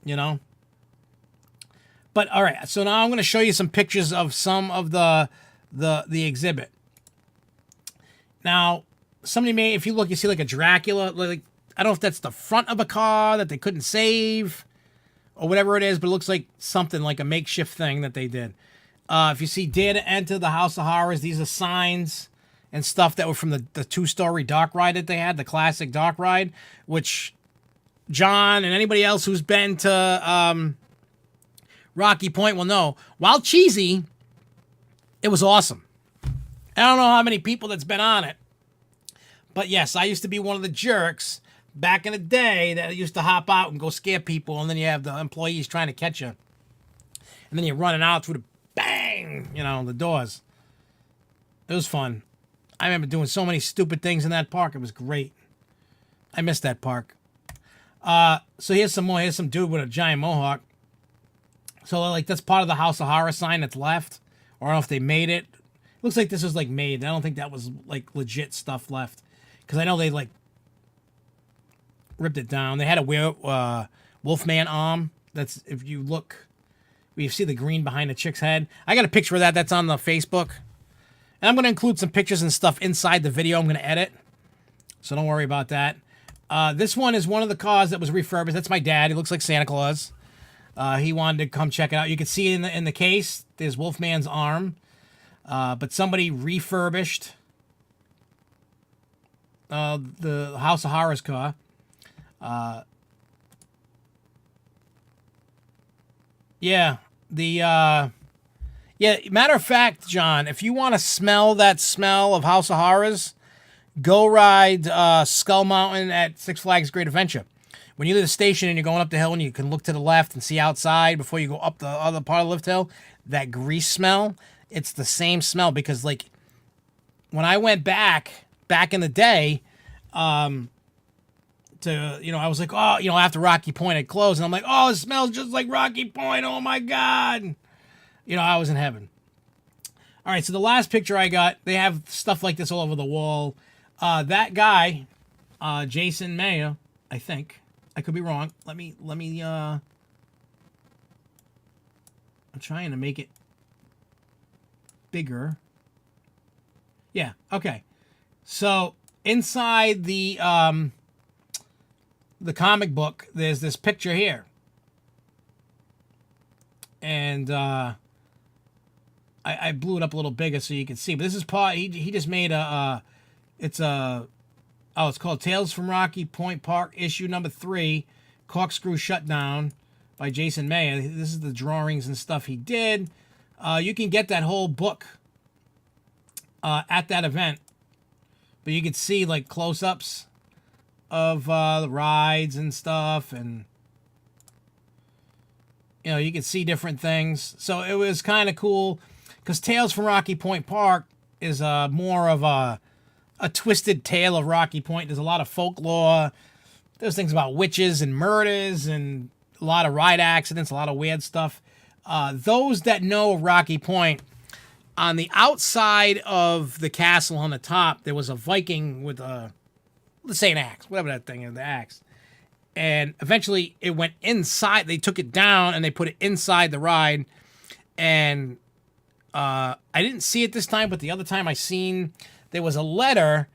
You know. But all right, so now I'm going to show you some pictures of some of the exhibit. Now, somebody may, if you look, you see like a Dracula. Like, I don't know if that's the front of a car that they couldn't save or whatever it is, but it looks like something like a makeshift thing that they did. If you see Dare to Enter the House of Horrors, these are signs and stuff that were from the two-story dark ride that they had, the classic dark ride, which John and anybody else who's been to Rocky Point will know. While cheesy, it was awesome. I don't know how many people that's been on it. But yes, I used to be one of the jerks back in the day that used to hop out and go scare people, and then you have the employees trying to catch you. And then you're running out through the bang, you know, the doors. It was fun. I remember doing so many stupid things in that park. It was great. I missed that park. So here's some more. Here's some dude with a giant mohawk. So, like, that's part of the House of Horror sign that's left. Or I don't know if they made it. Looks like this was, like, made. I don't think that was, like, legit stuff left. Because I know they, like, ripped it down. They had a Wolfman arm. That's, if you look, you see the green behind the chick's head. I got a picture of that. That's on the Facebook. And I'm going to include some pictures and stuff inside the video I'm going to edit. So don't worry about that. This one is one of the cars that was refurbished. That's my dad. He looks like Santa Claus. He wanted to come check it out. You can see in the case, there's Wolfman's arm. But somebody refurbished the House of Horrors car. Yeah, matter of fact, John, if you want to smell that smell of House of Horrors, go ride Skull Mountain at Six Flags Great Adventure. When you leave the station and you're going up the hill and you can look to the left and see outside before you go up the other part of the lift hill, that grease smell, it's the same smell because, like, when I went back in the day, I was like, oh, after Rocky Point had closed, and I'm like, oh, it smells just like Rocky Point. Oh, my God. I was in heaven. All right, so the last picture I got, they have stuff like this all over the wall. That guy, Jason Mayer, I think. I could be wrong. Let me, I'm trying to make it bigger. Yeah, okay. So, inside the comic book, there's this picture here. And, I blew it up a little bigger so you can see. But this is part, he just made it's called Tales from Rocky Point Park, issue number 3, Corkscrew Shutdown by Jason Mayer. This is the drawings and stuff he did. You can get that whole book at that event. But you can see, like, close-ups of the rides and stuff. And, you can see different things. So it was kind of cool. Because Tales from Rocky Point Park is more of a twisted tale of Rocky Point. There's a lot of folklore. There's things about witches and murders and a lot of ride accidents, a lot of weird stuff. Those that know Rocky Point, on the outside of the castle on the top, there was a Viking with let's say an axe, whatever that thing is, the axe. And eventually it went inside. They took it down and they put it inside the ride. And I didn't see it this time, but the other time I seen, there was a letter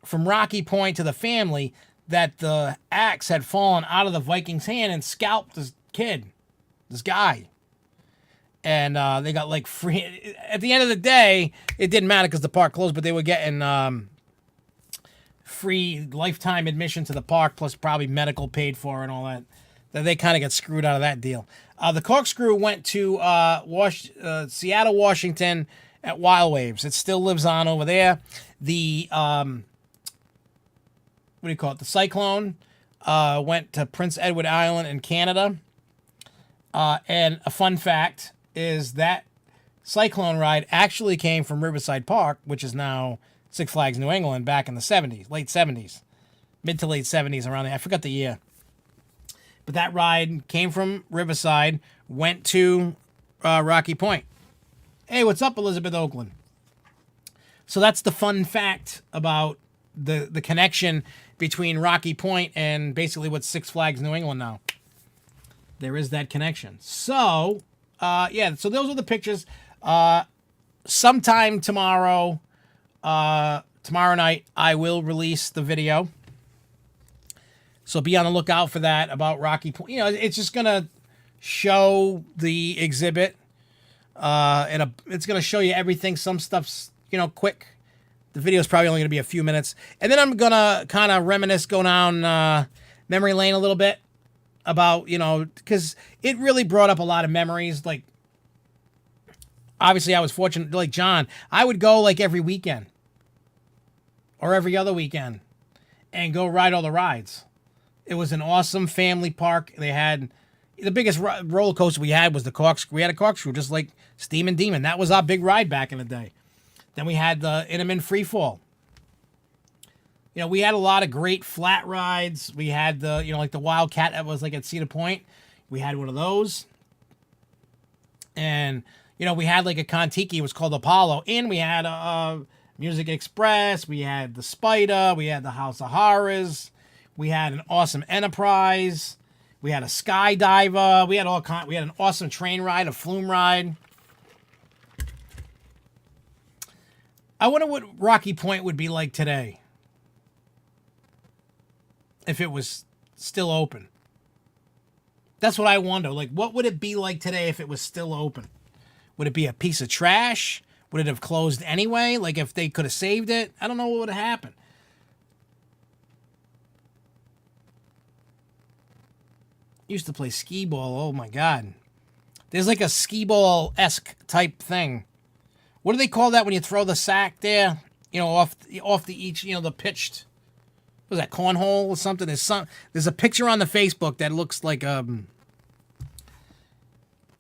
from Rocky Point to the family that the axe had fallen out of the Viking's hand and scalped this guy. And they got, like, free. At the end of the day, it didn't matter because the park closed, but they were getting free lifetime admission to the park, plus probably medical paid for and all that. They kind of got screwed out of that deal. The Corkscrew went to Seattle, Washington at Wild Waves. It still lives on over there. The, what do you call it? The Cyclone went to Prince Edward Island in Canada. And a fun fact is that Cyclone ride actually came from Riverside Park, which is now Six Flags New England, back in the 70s, late 70s, mid to late 70s, around there. I forgot the year. But that ride came from Riverside, went to Rocky Point. Hey, what's up, Elizabeth Oakland? So that's the fun fact about the connection between Rocky Point and basically what's Six Flags New England now. There is that connection. So, yeah, so those are the pictures. Sometime tomorrow night, I will release the video. So be on the lookout for that about Rocky Point. You know, it's just going to show the exhibit. It's going to show you everything. Some stuff's, you know, quick. The video is probably only going to be a few minutes. And then I'm going to kind of reminisce, go down memory lane a little bit about, you know, because it really brought up a lot of memories. Like, obviously I was fortunate, like John, I would go like every weekend or every other weekend and go ride all the rides. It was an awesome family park. They had the biggest roller coaster we had was the corkscrew. We had a corkscrew, just like Steamin' Demon. That was our big ride back in the day. Then we had the Intamin Freefall. You know, we had a lot of great flat rides. We had the, you know, like the Wildcat that was like at Cedar Point. We had one of those. And, you know, we had like a Kontiki. It was called Apollo. And we had a Music Express. We had the Spider. We had the House of Horrors. We had an awesome Enterprise. We had a skydiver. We had we had an awesome train ride, a flume ride. I wonder what Rocky Point would be like today if it was still open. That's what I wonder. Like, what would it be like today if it was still open? Would it be a piece of trash? Would it have closed anyway? Like, if they could have saved it? I don't know what would have happened. Used to play skee ball. Oh, my God. There's like a skee ball-esque type thing. What do they call that when you throw the sack there? You know, off the each, you know, the pitched, what was that, cornhole or something? There's a picture on the Facebook that looks like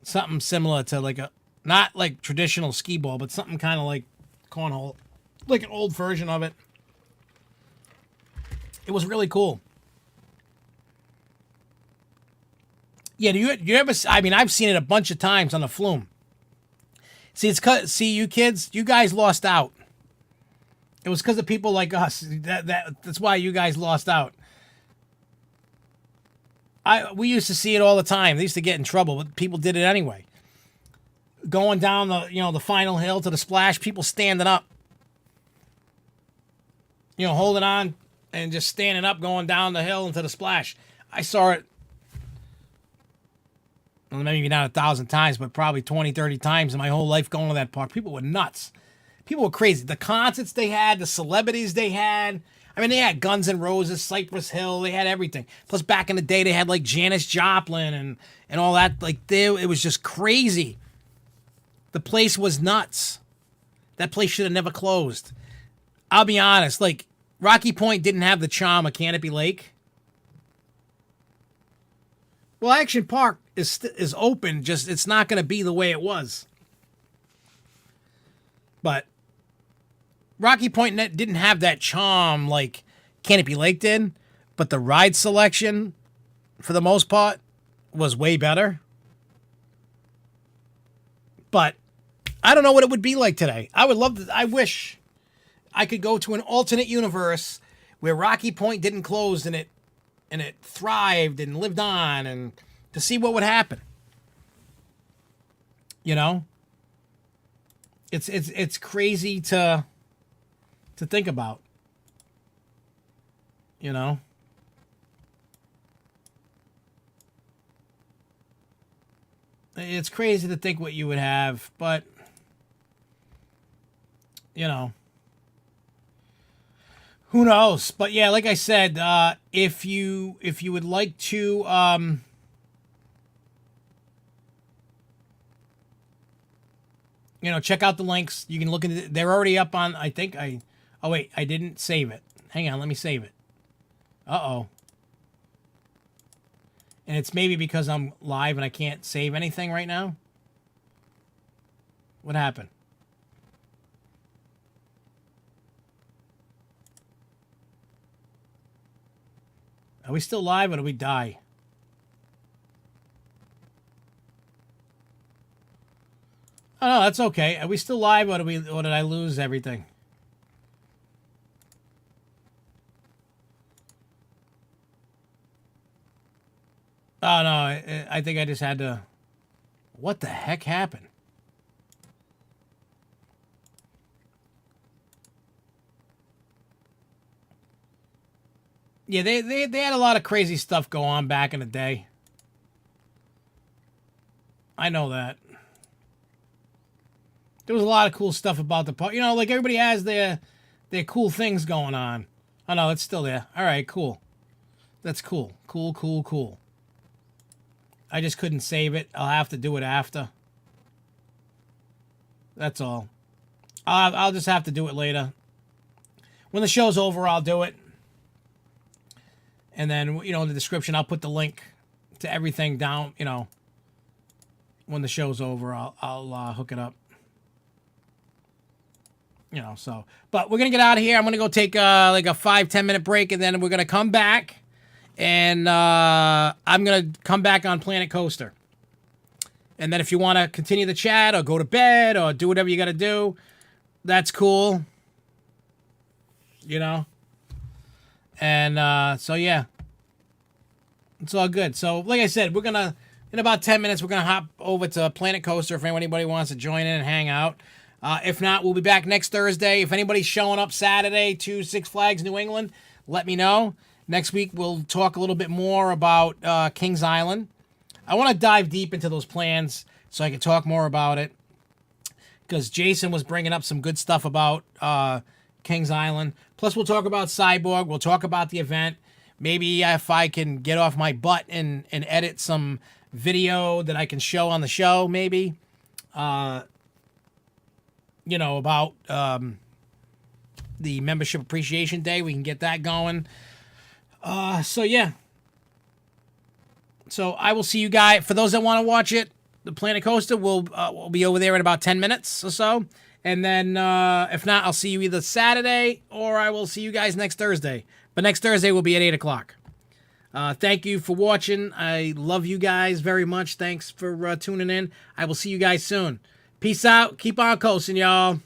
something similar to like a, not like traditional skee ball, but something kind of like cornhole, like an old version of it. It was really cool. Yeah, do you ever? I mean, I've seen it a bunch of times on the flume. See, you kids, you guys lost out. It was because of people like us. That's why you guys lost out. We used to see it all the time. They used to get in trouble, but people did it anyway. Going down the final hill to the splash, people standing up. You know, holding on and just standing up, going down the hill into the splash. I saw it. Well, maybe not 1,000 times, but probably 20, 30 times in my whole life going to that park. People were nuts. People were crazy. The concerts they had, the celebrities they had. I mean, they had Guns N' Roses, Cypress Hill. They had everything. Plus, back in the day, they had like Janis Joplin and all that. Like, it was just crazy. The place was nuts. That place should have never closed. I'll be honest. Like, Rocky Point didn't have the charm of Canopy Lake. Well, Action Park is open, just it's not going to be the way it was. But Rocky Point didn't have that charm like Canopy Lake did, but the ride selection, for the most part, was way better. But I don't know what it would be like today. I wish I could go to an alternate universe where Rocky Point didn't close and it thrived and lived on, and to see what would happen. You know? It's crazy to think about. You know? It's crazy to think what you would have, but you know, who knows? But yeah, like I said, if you would like to you know, check out the links. You can look into it. They're already up on, oh wait, I didn't save it. Hang on, let me save it. Uh-oh. And it's maybe because I'm live and I can't save anything right now. What happened? Are we still live or do we die? Oh, no, that's okay. Are we still live or did I lose everything? Oh, no, I think I just had to... What the heck happened? Yeah, they had a lot of crazy stuff go on back in the day. I know that. There was a lot of cool stuff about the park. You know, like everybody has their cool things going on. Oh, no, it's still there. All right, cool. That's cool. Cool, cool, cool. I just couldn't save it. I'll have to do it after. That's all. I'll just have to do it later. When the show's over, I'll do it. And then, you know, in the description, I'll put the link to everything down, you know. When the show's over, I'll hook it up. You know, so. But we're going to get out of here. I'm going to go take like a 5-10 minute break, and then we're going to come back. And I'm going to come back on Planet Coaster. And then if you want to continue the chat or go to bed or do whatever you got to do, that's cool. You know? And so, yeah. It's all good. So, like I said, we're going to, in about 10 minutes, we're going to hop over to Planet Coaster if anybody wants to join in and hang out. If not, we'll be back next Thursday. If anybody's showing up Saturday to Six Flags New England, let me know. Next week, we'll talk a little bit more about Kings Island. I want to dive deep into those plans so I can talk more about it. Because Jason was bringing up some good stuff about Kings Island. Plus, we'll talk about Cyborg. We'll talk about the event. Maybe if I can get off my butt and edit some video that I can show on the show, maybe. You know, about the Membership Appreciation Day. We can get that going. So yeah. So I will see you guys. For those that want to watch it, the Planet Coaster will be over there in about 10 minutes or so. And then if not, I'll see you either Saturday or I will see you guys next Thursday. But next Thursday will be at 8 o'clock. Thank you for watching. I love you guys very much. Thanks for tuning in. I will see you guys soon. Peace out. Keep on coasting, y'all.